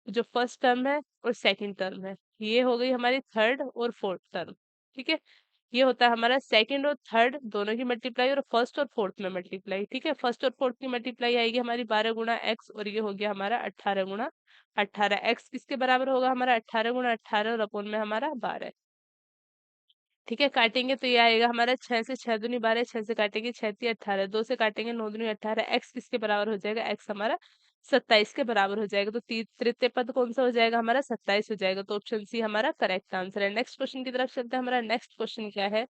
जो फर्स्ट टर्म है और सेकंड टर्म है, ये हो गई हमारी थर्ड और फोर्थ टर्म। ठीक है, ये होता है हमारा सेकंड और थर्ड दोनों की मल्टीप्लाई और फर्स्ट और फोर्थ में मल्टीप्लाई। ठीक है, फर्स्ट और फोर्थ की मल्टीप्लाई आएगी हमारी 12 गुणा एक्स और ये हो गया हमारा 18 गुणा 18। एक्स किसके बराबर होगा हमारा 18 गुणा 18 और अपोन में हमारा 12। ठीक है, काटेंगे तो ये आएगा हमारा 6 से 6 दूनी 12, 6 से काटेंगे 6 तिया 18, 2 से काटेंगे 9 दूनी 18, एक्स किसके बराबर हो जाएगा, एक्स हमारा 27 के बराबर हो जाएगा। तो तृतीय पद कौन सा हो जाएगा हमारा, 27 हो जाएगा। तो ऑप्शन सी हमारा करेक्ट आंसर है। नेक्स्ट क्वेश्चन की तरफ चलते हैं। हमारा नेक्स्ट क्वेश्चन क्या है,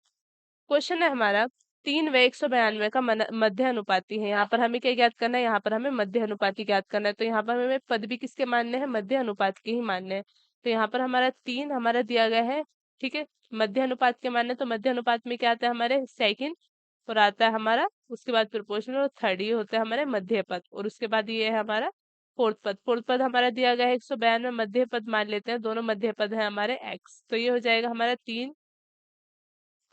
क्वेश्चन है हमारा 3 व 192 का मध्य अनुपाती है। यहाँ पर हमें क्या ज्ञात करना है, यहाँ पर हमें मध्य अनुपाती ज्ञात करना है। तो यहाँ पर हमें पद भी किसके मानने हैं, मध्य अनुपात के ही मानने हैं। तो यहाँ पर हमारा 3 हमारा दिया गया है, ठीक है, मध्य अनुपात के मानने। तो मध्य अनुपात में क्या आता है, हमारे सेकंड और आता है हमारा, उसके बाद प्रोपोर्शनल और थर्ड, ये होता है हमारे मध्य पद। और उसके बाद ये है हमारा फोर्थ पद। फोर्थ पद हमारा दिया गया है 192, मध्य पद मान लेते हैं, दोनों मध्य पद है हमारे एक्स। तो ये हो जाएगा हमारा 3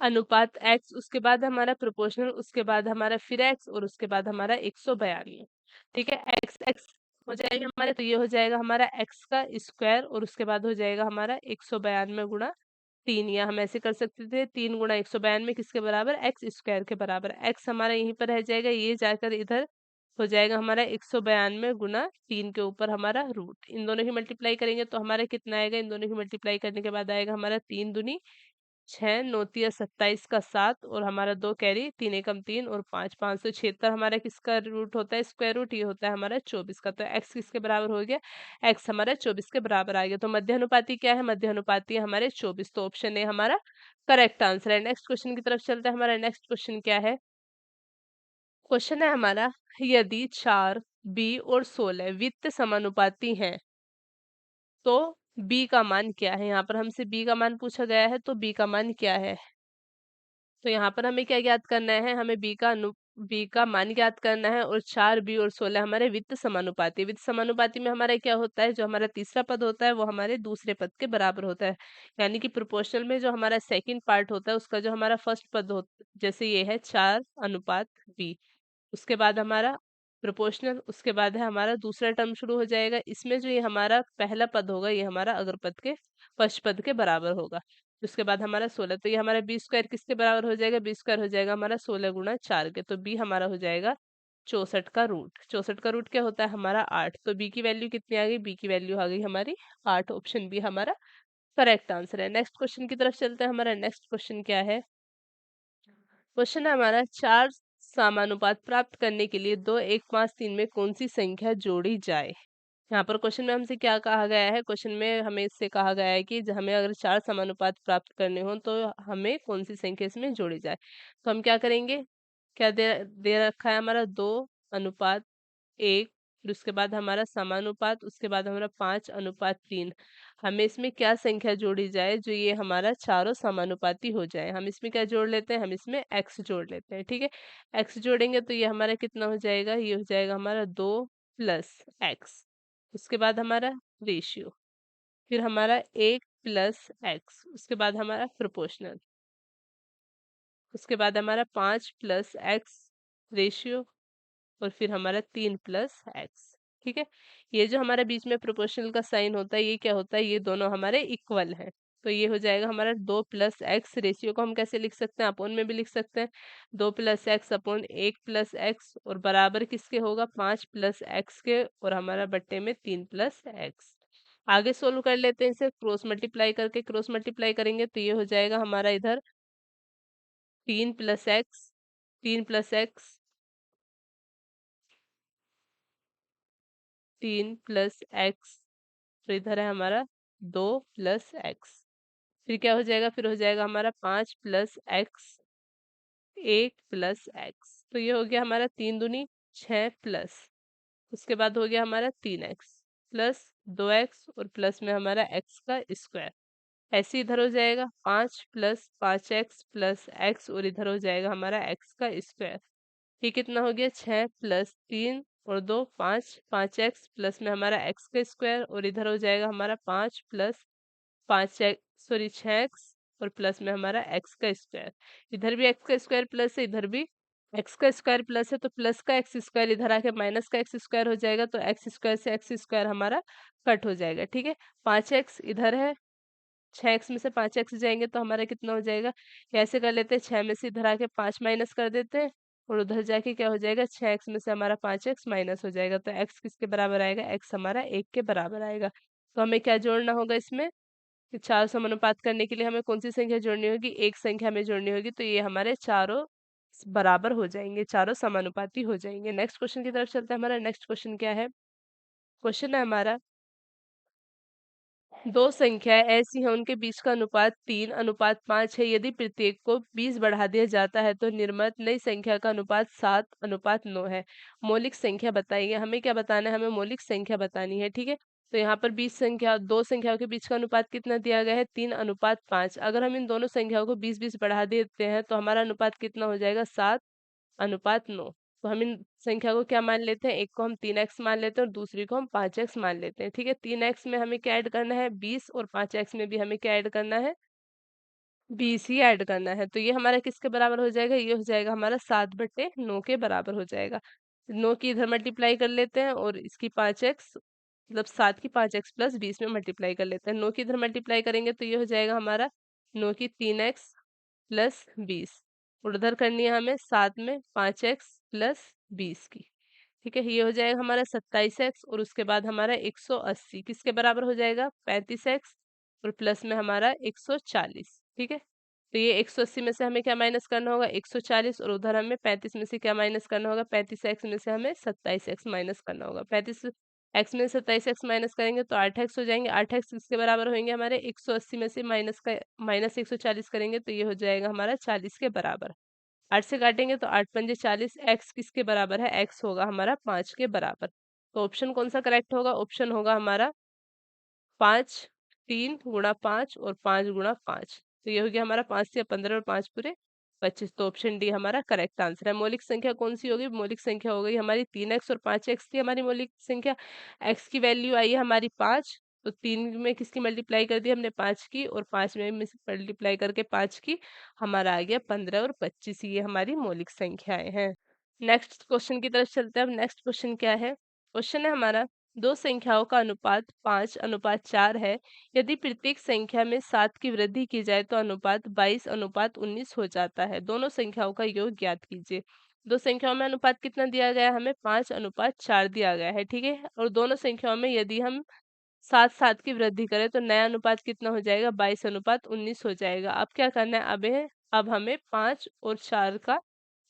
अनुपात एक्स, उसके बाद हमारा प्रोपोर्शनल, उसके बाद हमारा फिर एक्स, और उसके बाद हमारा 192। ठीक है, एक्स एक्स हो जाएगा हमारे, तो ये हो जाएगा हमारा एक्स का स्क्वायर, और उसके बाद हो जाएगा हमारा 192 गुणा 3। या हम ऐसे कर सकते थे 3 गुणा 192 किसके बराबर, एक्स स्क्वायर के बराबर। एक्स हमारा यहीं पर रह जाएगा, ये जाकर इधर हो जाएगा हमारा 192 गुणा 3 के ऊपर हमारा रूट। इन दोनों की मल्टीप्लाई करेंगे तो हमारा कितना आएगा, इन दोनों की मल्टीप्लाई करने के बाद आएगा हमारा 3 दूनी 6, 9 तिया 27 का 7, और हमारा 2 कैरी, 3 एकम 3 और 5, 576 हमारा किसका रूट होता है, स्क्वायर रूट, ये होता है हमारा 24 का। तो एक्स किसके बराबर हो गया, एक्स हमारा 24 के बराबर आ गया। तो मध्य अनुपाती क्या है, मध्य अनुपाती है हमारे 24। तो ऑप्शन ए हमारा करेक्ट आंसर है। नेक्स्ट क्वेश्चन की तरफ चलते हैं। हमारा नेक्स्ट क्वेश्चन क्या है, क्वेश्चन है हमारा, यदि 4 बी और 16 वित्त समानुपाती हैं तो बी का मान क्या है। यहाँ पर हमसे बी का मान पूछा गया है, तो बी का मान क्या है। तो यहाँ पर हमें क्या ज्ञात करना है, हमें बी का मान ज्ञात करना है। और 4 बी और 16 हमारे वित्त समानुपाती। वित्त समानुपाती में हमारा क्या होता है, जो हमारा तीसरा पद होता है वो हमारे दूसरे पद के बराबर होता है। यानी कि प्रोपोर्शनल में जो हमारा सेकंड पार्ट होता है उसका जो हमारा फर्स्ट पद होता, जैसे ये है 4 अनुपात बी, उसके बाद हमारा प्रोपोर्शनल, उसके बाद है हमारा दूसरा टर्म शुरू हो जाएगा। इसमें जो ये हमारा पहला पद होगा ये हमारा अगर पद के फर्स्ट पद के बराबर होगा। उसके बाद हमारा 16, तो ये हमारा बी स्क्वायर किसके बराबर हो जाएगा, बी स्क्वायर हो जाएगा हमारा 16 गुणा 4 के। तो बी हमारा हो जाएगा 64 का रूट। 64 का रूट क्या होता है हमारा 8। तो बी की वैल्यू कितनी आ गई, बी की वैल्यू आ गई हमारी 8। ऑप्शन बी हमारा करेक्ट आंसर है। नेक्स्ट क्वेश्चन की तरफ चलते हैं। हमारा नेक्स्ट क्वेश्चन क्या है, क्वेश्चन है हमारा 4 समानुपात प्राप्त करने के लिए 2 1 5 3 में कौन सी संख्या जोड़ी जाए। यहाँ पर क्वेश्चन में हमसे क्या कहा गया है, क्वेश्चन में हमें इससे कहा गया है कि हमें अगर 4 समानुपात प्राप्त करने हो तो हमें कौन सी संख्या इसमें जोड़ी जाए। तो हम क्या करेंगे, क्या दे रखा है हमारा 2:1, फिर उसके बाद हमारा समानुपात, उसके बाद हमारा 5:3। हमें इसमें क्या संख्या जोड़ी जाए जो ये हमारा चारों समानुपाती हो जाए। हम इसमें क्या जोड़ लेते हैं, हम इसमें एक्स जोड़ लेते हैं। ठीक है, एक्स जोड़ेंगे तो ये हमारा कितना हो जाएगा, ये हो जाएगा हमारा 2 प्लस एक्स, उसके बाद हमारा रेशियो, फिर हमारा 1 प्लस एक्स, उसके बाद हमारा प्रोपोर्शनल, उसके बाद हमारा 5 प्लस एक्स रेशियो, और फिर हमारा 3 प्लस एक्स। ठीक है, ये जो हमारे बीच में प्रोपोर्शनल का साइन होता है ये क्या होता है, ये दोनों हमारे इक्वल हैं। तो ये हो जाएगा हमारा 2 प्लस एक्स। रेशियो को हम कैसे लिख सकते हैं, अपोन में भी लिख सकते हैं, 2 plus x upon 1 plus x, और बराबर किसके होगा, 5 प्लस एक्स के, और हमारा बट्टे में 3 प्लस एक्स। आगे सोल्व कर लेते हैं इसे, क्रॉस मल्टीप्लाई करके, क्रॉस मल्टीप्लाई करेंगे तो ये हो जाएगा हमारा इधर 3 plus x, 3 plus x, 3 plus x, तो इधर है हमारा 2 प्लस एक्स। फिर क्या हो जाएगा, फिर हो जाएगा हमारा 5 प्लस एक्स, 1 प्लस एक्स। तो ये हो गया हमारा 3 दूनी 6 प्लस, उसके बाद हो गया हमारा 3x प्लस 2x, और प्लस में हमारा x का स्क्वायर। ऐसे इधर हो जाएगा 5 प्लस 5x प्लस x, और इधर हो जाएगा हमारा x का स्क्वायर। ये कितना हो गया, 6 प्लस 3 और 2 5, 5x प्लस में हमारा x का स्क्वायर, और इधर हो जाएगा हमारा 5 प्लस 5x, सॉरी 6x, और प्लस में हमारा x का स्क्वायर। इधर भी x का स्क्वायर प्लस है, इधर भी x का स्क्वायर प्लस है, तो प्लस का एक्स स्क्वायर इधर आके माइनस का एक्स स्क्वायर हो जाएगा। तो एक्स स्क्वायर से एक्स स्क्वायर हमारा कट हो जाएगा। ठीक है, 5x इधर है, 6x में से 5x जाएंगे तो हमारा कितना हो जाएगा, ऐसे कर लेते हैं, 6 में से इधर आके 5 माइनस कर देते हैं, और उधर जाके क्या हो जाएगा, 6x में से हमारा 5x माइनस हो जाएगा। तो x किसके बराबर आएगा, x हमारा 1 के बराबर आएगा। तो हमें क्या जोड़ना होगा इसमें, कि 4 समानुपात करने के लिए हमें कौन सी संख्या जोड़नी होगी, एक संख्या हमें जोड़नी होगी, तो ये हमारे चारों बराबर हो जाएंगे, चारों समानुपाती हो जाएंगे। नेक्स्ट क्वेश्चन की तरफ चलते हैं। हमारा नेक्स्ट क्वेश्चन क्या है? क्वेश्चन है हमारा, दो संख्याएं ऐसी हैं उनके बीच का अनुपात 3:5 है। यदि प्रत्येक को 20 बढ़ा दिया जाता है तो निर्मित नई संख्या का अनुपात 7:9 है। मौलिक संख्या बताइए। हमें क्या बताना है? हमें मौलिक संख्या बतानी है, ठीक है। तो यहाँ पर 20 संख्या, दो संख्याओं के बीच का अनुपात कितना दिया गया है? 3:5। अगर हम इन दोनों संख्याओं को 20-20 बढ़ा देते हैं तो हमारा अनुपात कितना हो जाएगा? 7:9। तो हम इन संख्या को क्या मान लेते हैं? एक को हम 3x मान लेते हैं और दूसरी को हम 5x मान लेते हैं, ठीक है। 3x में हमें क्या ऐड करना है? 20, और 5x में भी हमें क्या ऐड करना है? 20 ही ऐड करना है। तो ये हमारा किसके बराबर हो जाएगा? ये हो जाएगा हमारा 7/9 के बराबर हो जाएगा। 9 की इधर मल्टीप्लाई कर लेते हैं और इसकी 5x, मतलब 7 की 5x प्लस 20 में मल्टीप्लाई कर लेते हैं। 9 की इधर मल्टीप्लाई करेंगे तो ये हो जाएगा हमारा 9 की 3x प्लस 20, और उधर करनी है हमें 7 में 5x प्लस 20 की, ठीक है। ये हो जाएगा हमारा 27x, और उसके बाद हमारा 180 किसके बराबर हो जाएगा? 35x, और प्लस में हमारा 140, ठीक है। तो ये 180 में से हमें क्या माइनस करना होगा? 140, और उधर हमें 35 में से क्या माइनस करना होगा? 35x में से हमें 27x माइनस करना होगा। 35x में 27x माइनस करेंगे तो 8x हो जाएंगे। 8x किसके बराबर होंगे? हमारे 180 में से माइनस 140 करेंगे तो ये हो जाएगा हमारा 40 के बराबर। 8 से काटेंगे तो 8 पंजे 40। x किसके बराबर है? x होगा हमारा 5 के बराबर। तो ऑप्शन कौन सा करेक्ट होगा? ऑप्शन होगा हमारा 5, 3 गुणा 5 और 5 गुणा 5। तो ये हो गया हमारा 5 से 15 और 5 पूरे 25। तो ऑप्शन डी हमारा करेक्ट आंसर है। मौलिक संख्या कौन सी होगी? मौलिक संख्या हो गई हमारी 3x और 5x थी हमारी मौलिक संख्या। x की वैल्यू आई है हमारी 5, तो 3 में किसकी मल्टीप्लाई कर दी हमने? 5 की, और 5 में मल्टीप्लाई करके 5 की, हमारा आ गया 15 और 25। ये हमारी मौलिक संख्याएं हैं। नेक्स्ट क्वेश्चन की तरफ चलते हैं। अब नेक्स्ट क्वेश्चन क्या है? क्वेश्चन है हमारा, दो संख्याओं का अनुपात 5:4 है। यदि प्रत्येक संख्या में 7 की वृद्धि की जाए तो अनुपात 22:19 हो जाता है। दोनों संख्याओं का योग ज्ञात कीजिए। दो संख्याओं में अनुपात कितना दिया गया है? हमें 5:4 दिया गया है, ठीक है। और दोनों संख्याओं में यदि हम 7-7 की वृद्धि करें तो नया अनुपात कितना हो जाएगा? 22:19 हो जाएगा। अब क्या करना है? अब हमें 5 और 4 का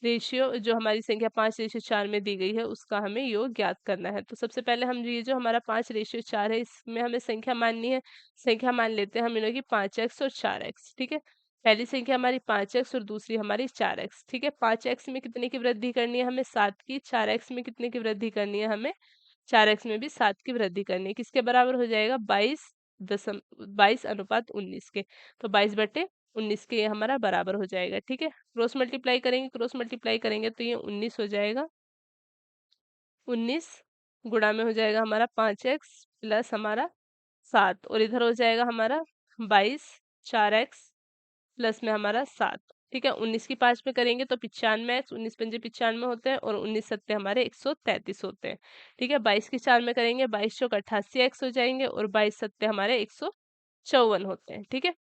रेशियो, जो हमारी संख्या 5:4 में दी गई है, उसका हमें योग ज्ञात करना है। तो सबसे पहले हम ये जो हमारा 5:4 है, इसमें हमें संख्या माननी है। संख्या मान लेते हैं हम इन्हों की 5x और 4x, ठीक है। पहली संख्या हमारी 5x और दूसरी हमारी 4x, ठीक है। 5x में कितने की वृद्धि करनी है? हमें 7 की। 4x में कितने की वृद्धि करनी है? हमें 4x में भी 7 की वृद्धि करनी है। किसके बराबर हो जाएगा? 22:19 के। तो 22/19 के ये हमारा बराबर हो जाएगा, ठीक है। क्रॉस मल्टीप्लाई करेंगे तो ये 19 हो जाएगा। 19 गुणा में हो जाएगा हमारा 5x प्लस हमारा 7, और इधर हो जाएगा हमारा 22, 4x प्लस में हमारा 7, ठीक है। 19 की 5 में करेंगे तो 95x, 19 पंजे 95 होते हैं, और 19 सत्ते हमारे 133 होते हैं, ठीक है। 22 की 4 में करेंगे, 22 चौक 88x हो जाएंगे, और 22 सत्ते हमारे 154 होते हैं, ठीक है।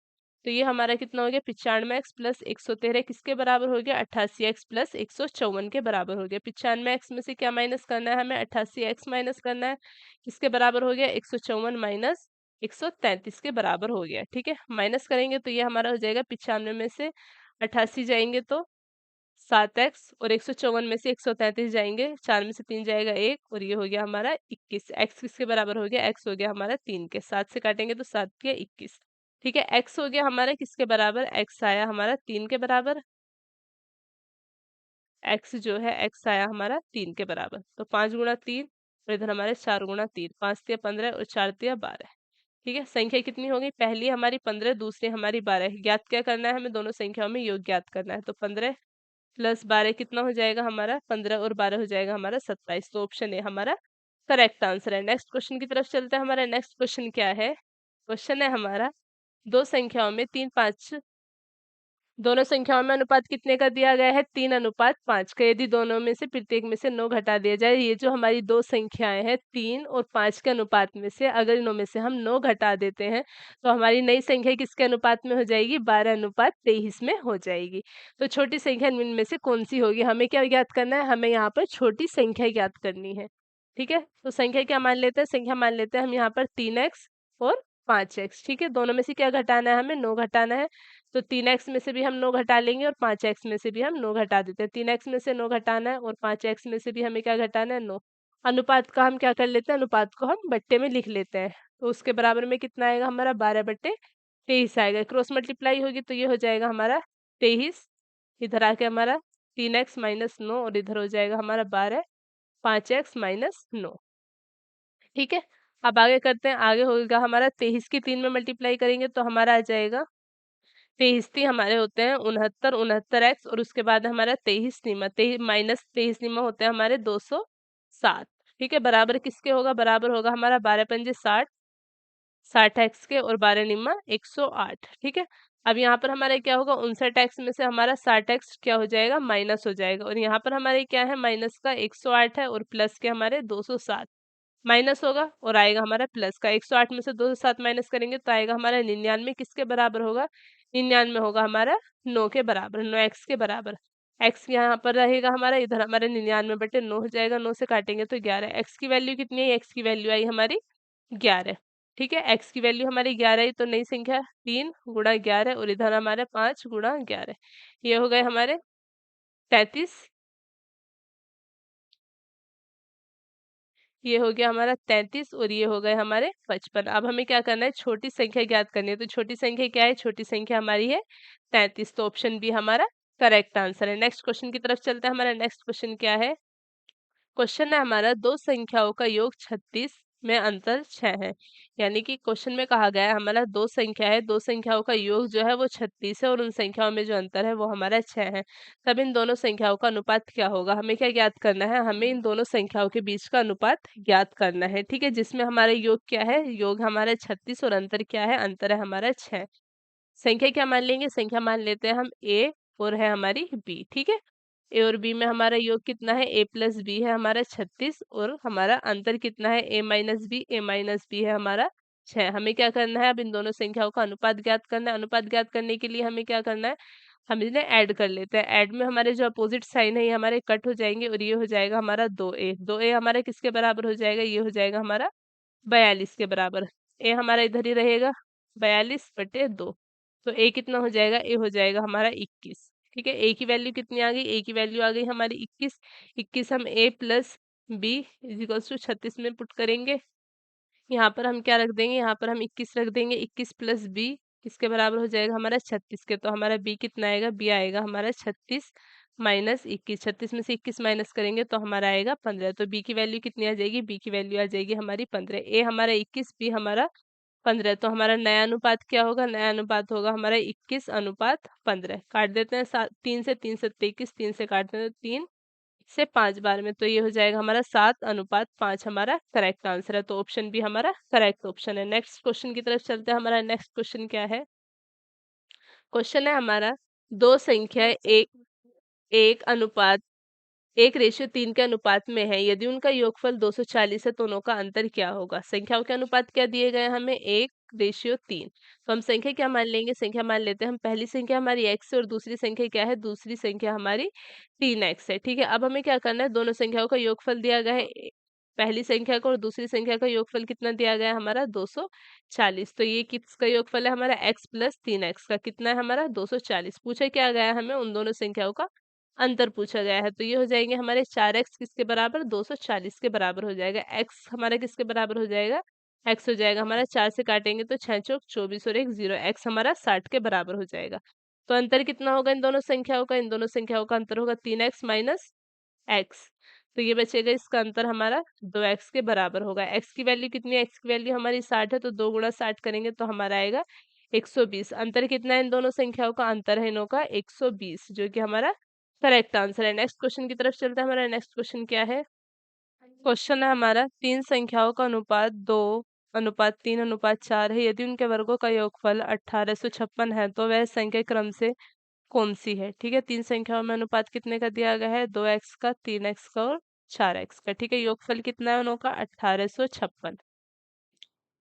तो ये हमारा कितना हो गया? 95x प्लस 113 किसके बराबर हो गया? 88x प्लस 154 के बराबर हो गया। 95x में से क्या माइनस करना है? हमें 88x माइनस करना है। किसके बराबर हो गया? 154 माइनस 133 के बराबर हो गया, ठीक है। माइनस करेंगे तो ये हमारा हो जाएगा 95 में से 88 जाएंगे तो 7x, और 154 में से 133 जाएंगे, 4 में से 3 जाएगा 1, और ये हो गया हमारा 21। x किसके बराबर हो गया? x हो गया हमारा 3 के। 7 से काटेंगे तो 7 के 21, ठीक है। x हो गया हमारा किसके बराबर? x आया हमारा 3 के बराबर। x जो है x आया हमारा 3 के बराबर। तो 5 गुणा 3, और इधर हमारे 4 गुणा 3, 5×3 = 15 और 4×3 = 12, ठीक है। संख्या कितनी हो गई? पहली हमारी 15, दूसरी हमारी 12। ज्ञात क्या करना है? हमें दोनों संख्याओं में योग ज्ञात करना है। तो 15 प्लस 12 कितना हो जाएगा हमारा? 15 और 12 हो जाएगा हमारा 27। तो ऑप्शन ए हमारा करेक्ट आंसर है। नेक्स्ट क्वेश्चन की तरफ चलते हैं। हमारा नेक्स्ट क्वेश्चन क्या है? क्वेश्चन है हमारा, दो संख्याओं में 3-5, दोनों संख्याओं में अनुपात कितने का दिया गया है? 3:5 का। यदि दोनों में से प्रत्येक में से 9 घटा दिया जाए, ये जो हमारी दो संख्याएं हैं 3 और 5 के अनुपात में से अगर इनों में से हम 9 घटा देते हैं तो हमारी नई संख्या किसके अनुपात में हो जाएगी? 12:23 में हो जाएगी। तो छोटी संख्या इनमें से कौन सी होगी? हमें क्या ज्ञात करना है? हमें यहाँ पर छोटी संख्या ज्ञात करनी है, ठीक है। तो संख्या क्या मान लेते हैं? संख्या मान लेते हैं हम यहाँ पर 3x और 5x। ठीक है, दोनों में से क्या घटाना है हमें? 9 घटाना है। तो 3x में से भी हम 9 घटा लेंगे और 5x में से भी हम 9 घटा देते हैं। 3x में से 9 घटाना है और 5x में से भी हमें क्या घटाना है? 9। अनुपात का हम क्या कर लेते हैं? अनुपात को हम बट्टे में लिख लेते हैं। तो उसके बराबर में कितना आएगा हमारा? 12/23 आएगा। क्रॉस मल्टीप्लाई होगी तो ये हो जाएगा हमारा 23। इधर आके हमारा 3x माइनस 9 और इधर हो जाएगा हमारा 12, 5x माइनस 9। ठीक है, अब आगे करते हैं। आगे होगा हमारा 23 की 3 में मल्टीप्लाई करेंगे तो हमारा आ जाएगा 23 3 हमारे होते हैं 69, 69x और उसके बाद हमारा 23 निमा, माइनस 23 निमा होते हैं हमारे 207। ठीक है, बराबर किसके होगा? बराबर होगा हमारा 12 पंजे 60, 60x के और 12 निमा 108। ठीक है, अब यहाँ पर हमारा क्या होगा? 59x में से हमारा 60x क्या हो जाएगा? माइनस हो जाएगा। और यहाँ पर हमारे क्या है? माइनस का 108 है और प्लस के हमारे 207। माइनस होगा और आएगा हमारा प्लस का। 108 में से 207 माइनस करेंगे तो आएगा हमारा 99। किसके बराबर होगा? 99 होगा हमारा 9 के बराबर, 9x के बराबर। x यहाँ पर रहेगा हमारा, इधर हमारे 99/9 हो जाएगा। 9 से काटेंगे तो 11। x की वैल्यू कितनी है? x की वैल्यू आई हमारी 11। ठीक है, x की वैल्यू हमारी 11 आई तो नई संख्या 3 गुणा 11 और इधर हमारे 5 गुणा 11। ये हो गए हमारे 33। ये हो गया हमारा 33 और ये हो गए हमारे 55। अब हमें क्या करना है? छोटी संख्या ज्ञात करनी है। तो छोटी संख्या क्या है? छोटी संख्या हमारी है 33। तो ऑप्शन बी हमारा करेक्ट आंसर है। नेक्स्ट क्वेश्चन की तरफ चलते हैं। हमारा नेक्स्ट क्वेश्चन क्या है? क्वेश्चन है हमारा, दो संख्याओं का योग 36 में अंतर 6 है। यानी कि क्वेश्चन में कहा गया है हमारा दो संख्या है, दो संख्याओं का योग जो है वो 36 है और उन संख्याओं में जो अंतर है वो हमारा 6 है। तब इन दोनों संख्याओं का अनुपात क्या होगा? हमें क्या ज्ञात करना है? हमें इन दोनों संख्याओं के बीच का अनुपात ज्ञात करना है। ठीक है, जिसमें हमारा योग क्या है? योग हमारा 36 और अंतर क्या है? अंतर है हमारा 6। संख्या क्या मान लेंगे? संख्या मान लेते हैं हम a और है हमारी b। ठीक है, ए और बी में हमारा योग कितना है? a प्लस बी है हमारा 36 और हमारा अंतर कितना है? a minus b, a minus b है हमारा 6। हमें क्या करना है? अब इन दोनों संख्याओं का अनुपात ज्ञात करना है। अनुपात ज्ञात करने के लिए हमें क्या करना है? हम इन्हें ऐड कर लेते हैं। ऐड में हमारे जो अपोजिट साइन है ये हमारे कट हो जाएंगे और ये हो जाएगा हमारा 2a। 2a हमारा किसके बराबर हो जाएगा? ये हो जाएगा हमारा 42 के बराबर। ए हमारा इधर ही रहेगा 42/2। तो ए कितना हो जाएगा? ए हो जाएगा हमारा 21। ठीक है, ए की वैल्यू कितनी आ गई? ए की वैल्यू आ गई हमारी 21। 21 हम a plus b equals to 36 में पुट करेंगे। यहाँ पर हम क्या रख देंगे? यहाँ पर हम 21 रख देंगे। 21 प्लस बी किसके बराबर हो जाएगा? हमारा 36 के। तो हमारा बी कितना आएगा? बी आएगा हमारा 36 माइनस 21। 36 में से 21 माइनस करेंगे तो हमारा आएगा 15। तो बी की वैल्यू कितनी आ जाएगी? बी की वैल्यू आ जाएगी हमारी 15। ए हमारा 21, बी हमारा 15। तो हमारा नया अनुपात क्या होगा? नया अनुपात होगा हमारा 21:15। काट देते हैं 3 से, 3 से 21, 3 से काटते हैं तो 3 से 5 बार में, तो ये हो जाएगा हमारा 7:5 हमारा करेक्ट आंसर है। तो ऑप्शन बी हमारा करेक्ट ऑप्शन है। नेक्स्ट क्वेश्चन की तरफ चलते हैं। हमारा नेक्स्ट क्वेश्चन क्या है? क्वेश्चन है हमारा, दो संख्या एक एक अनुपात 1:3 के अनुपात में है। यदि उनका योगफल 240 है तो दोनों का अंतर क्या होगा? संख्याओं के अनुपात क्या दिए गए हैं हमें? 1:3। तो हम संख्या क्या मान लेंगे? संख्या मान लेते हैं हम, पहली संख्या हमारी x है और दूसरी संख्या क्या है? दूसरी संख्या हमारी 3x है। ठीक है, अब हमें क्या करना है? दोनों संख्याओं का योगफल दिया गया है, पहली संख्या का और दूसरी संख्या का योगफल कितना दिया गया है? हमारा 240। तो ये किसका योगफल है? हमारा x प्लस 3x का। कितना है हमारा? 240। पूछा क्या गया है हमें? उन दोनों संख्याओं का अंतर पूछा गया है। तो ये हो जाएंगे हमारे 4x किसके बराबर? 240 के बराबर हो जाएगा। x हमारा किसके बराबर हो जाएगा? x हो जाएगा हमारा, 4 से काटेंगे तो 6 चौक 24 और 1 0। x हमारा 60 के बराबर हो जाएगा। तो अंतर कितना होगा इन दोनों संख्याओं का? इन दोनों संख्याओं का अंतर होगा 3x माइनस x। तो ये बचेगा, इसका अंतर हमारा 2x के बराबर होगा। x की वैल्यू कितनी है? x की वैल्यू हमारी 60 है तो 2 गुणा 60 करेंगे तो हमारा आएगा 120। अंतर कितना है इन दोनों संख्याओं का? अंतर है इनों का 120, जो कि हमारा करेक्ट आंसर है। नेक्स्ट क्वेश्चन की तरफ चलते हैं। हमारा नेक्स्ट क्वेश्चन क्या है? क्वेश्चन है हमारा, तीन संख्याओं का अनुपात 2:3:4 है। यदि उनके वर्गों का योगफल 1856 है तो वह संख्या क्रम से कौन सी है? ठीक है, तीन संख्याओं में अनुपात कितने का दिया गया है? 2x का, 3x का और 4x का। ठीक है, योगफल कितना है उनका? 1856।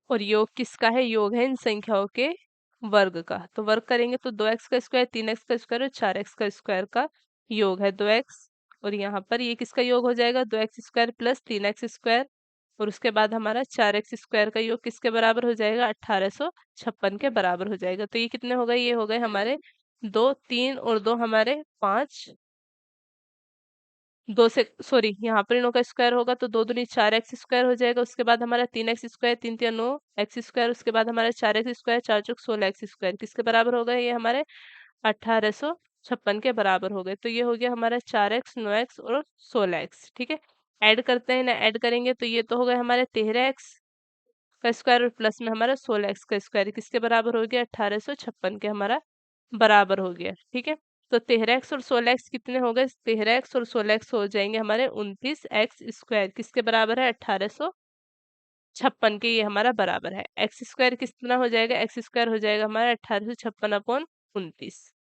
और योग किसका है? योग है इन संख्याओं के वर्ग का। तो वर्ग करेंगे तो 2x का स्क्वायर, 3x का स्क्वायर और 4x का स्क्वायर का योग है 2x। और यहाँ पर ये किसका योग हो जाएगा? 2x square plus 3x square. और उसके बाद हमारा 4x² का योग किसके बराबर हो जाएगा, 1856 के बराबर हो जाएगा। तो ये कितने हो गए, ये हो गए हमारे 2, 3 और 2 हमारे 5, 2 से सॉरी यहाँ पर इनों का स्क्वायर होगा तो 2 दूनी 4x² हो जाएगा। उसके बाद हमारा 3x², 3 3 9x², उसके बाद हमारा 4x², 4 चौक 16x², किसके बराबर हो गए, ये हमारे 1856 के बराबर हो गए। तो ये हो गया हमारा 4x, 9x और 16x। ठीक है, ऐड करते हैं ना, ऐड करेंगे तो ये तो हो गए हमारे 13x का स्क्वायर और प्लस में हमारा 16x का स्क्वायर, किसके बराबर हो गया, 1856 के हमारा बराबर हो गया। ठीक है, तो 13x और 16x कितने हो गए, 13x और 16x हो जाएंगे हमारे 29x², किसके बराबर है, 1856 के, ये हमारा बराबर है। x² कितना हो जाएगा, x² हो जाएगा हमारा 1856/29।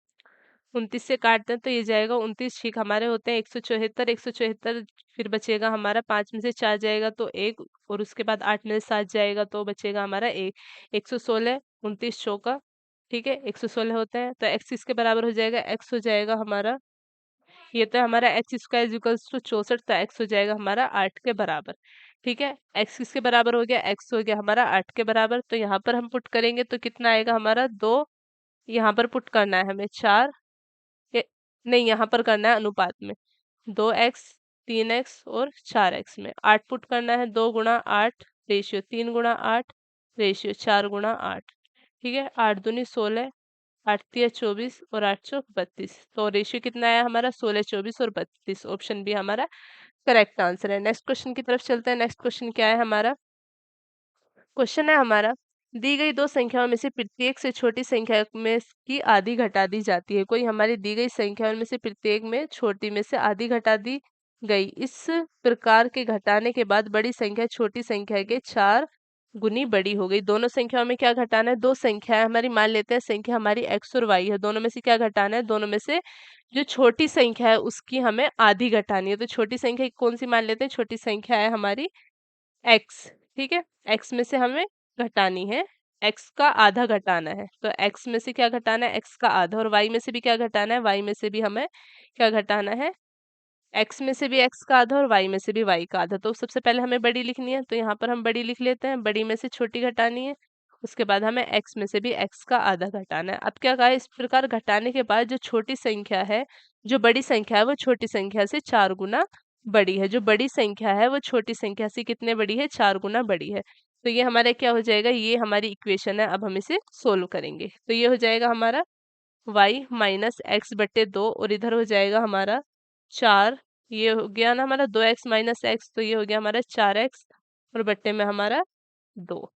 29 से काटते हैं तो ये जाएगा 29, ठीक हमारे होते हैं 174, 174 फिर बचेगा हमारा 5 में से 4 जाएगा तो 1, और उसके बाद 8 में से 7 जाएगा तो बचेगा हमारा 1, 116, 29 चौका, ठीक है 116 होते हैं। तो x किसके बराबर हो जाएगा, x हो जाएगा हमारा, ये तो हमारा x² इक्वल्स टू 64, तो x हो जाएगा हमारा 8 के बराबर। ठीक है, x किसके बराबर हो गया, x हो गया हमारा 8 के बराबर। तो यहाँ पर हम पुट करेंगे तो कितना आएगा हमारा 2, यहाँ पर पुट करना है हमें 4, नहीं यहाँ पर करना है अनुपात में, 2x, 3x और 4x में 8 पुट करना है, 2 × 8 रेशियो 3 × 8 रेशियो 4 × 8। ठीक है, 8 दूनी 16, 8 तिया 24 और 8 चौक 32। तो रेशियो कितना आया हमारा, 16, 24 और 32। ऑप्शन बी हमारा करेक्ट आंसर है। नेक्स्ट क्वेश्चन की तरफ चलते हैं। नेक्स्ट क्वेश्चन क्या है हमारा, क्वेश्चन है हमारा, दी गई दो संख्याओं में से प्रत्येक से छोटी संख्या में की आधी घटा दी जाती है। कोई हमारी दी गई संख्याओं में से प्रत्येक में छोटी में से आधी घटा दी गई। इस प्रकार के घटाने के बाद बड़ी संख्या छोटी संख्या के 4 गुनी बड़ी हो गई। दोनों संख्याओं में क्या घटाना है, दो संख्या है हमारी, मान लेते हैं संख्या हमारी x और y है, दोनों में से क्या घटाना है, दोनों में से जो छोटी संख्या है उसकी हमें आधी घटानी है। तो छोटी संख्या कौन सी मान लेते हैं, छोटी संख्या है हमारी x। ठीक है, x में से हमें घटानी है, x का आधा घटाना है। तो x में से क्या घटाना है, x का आधा, और y में से भी क्या घटाना है, y में से भी हमें क्या घटाना है, x में से भी x का आधा और y में से भी y का आधा। तो सबसे पहले हमें बड़ी लिखनी है, तो यहाँ पर हम बड़ी लिख लेते हैं, बड़ी में से छोटी घटानी है, उसके बाद हमें x में से भी x का आधा घटाना है। अब क्या कहा, इस प्रकार घटाने के बाद जो छोटी संख्या है, जो बड़ी संख्या है वो छोटी संख्या से 4 गुना बड़ी है। जो बड़ी संख्या है वो छोटी संख्या से कितने बड़ी है, 4 गुना बड़ी है। तो ये हमारा क्या हो जाएगा, ये हमारी इक्वेशन है। अब हम इसे सोल्व करेंगे तो ये हो जाएगा हमारा y माइनस एक्स बटे 2, और इधर हो जाएगा हमारा 4, ये हो गया ना हमारा 2x माइनस एक्स, तो ये हो गया हमारा 4x, और बट्टे में हमारा 2।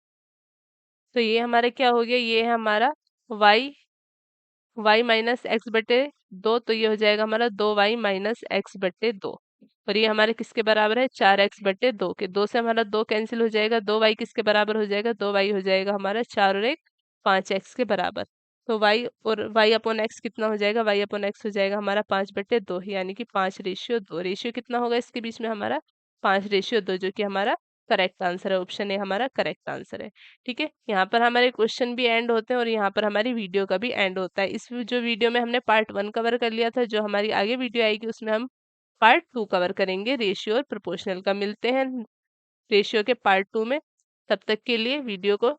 तो ये हमारा क्या हो गया, ये है हमारा y, y माइनस एक्स बटे 2, तो ये हो जाएगा हमारा 2y माइनस एक्स बटे 2, और ये हमारे किसके बराबर है, 4x बटे 2 के। 2 से हमारा 2 कैंसिल हो जाएगा, 2y किसके बराबर हो जाएगा, 2y हो जाएगा हमारा 4 और 1 5x के बराबर। तो y और y अपॉन x कितना हो जाएगा, y अपॉन x हो जाएगा हमारा 5/2, यानी कि 5:2। रेशियो कितना होगा इसके बीच में हमारा, 5:2, जो कि हमारा करेक्ट आंसर है। ऑप्शन ए हमारा करेक्ट आंसर है। ठीक है, यहाँ पर हमारे क्वेश्चन भी एंड होते हैं और यहाँ पर हमारी वीडियो का भी एंड होता है। इस जो वीडियो में हमने पार्ट 1 कवर कर लिया था, जो हमारी आगे वीडियो आएगी उसमें हम पार्ट 2 कवर करेंगे, रेशियो और प्रोपोर्शनल का। मिलते हैं रेशियो के पार्ट 2 में, तब तक के लिए वीडियो को,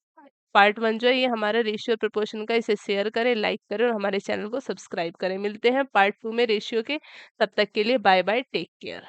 पार्ट 1 जो है ये हमारा रेशियो और प्रोपोर्शन का, इसे शेयर करें, लाइक करें और हमारे चैनल को सब्सक्राइब करें। मिलते हैं पार्ट 2 में रेशियो के, तब तक के लिए बाय बाय, टेक केयर।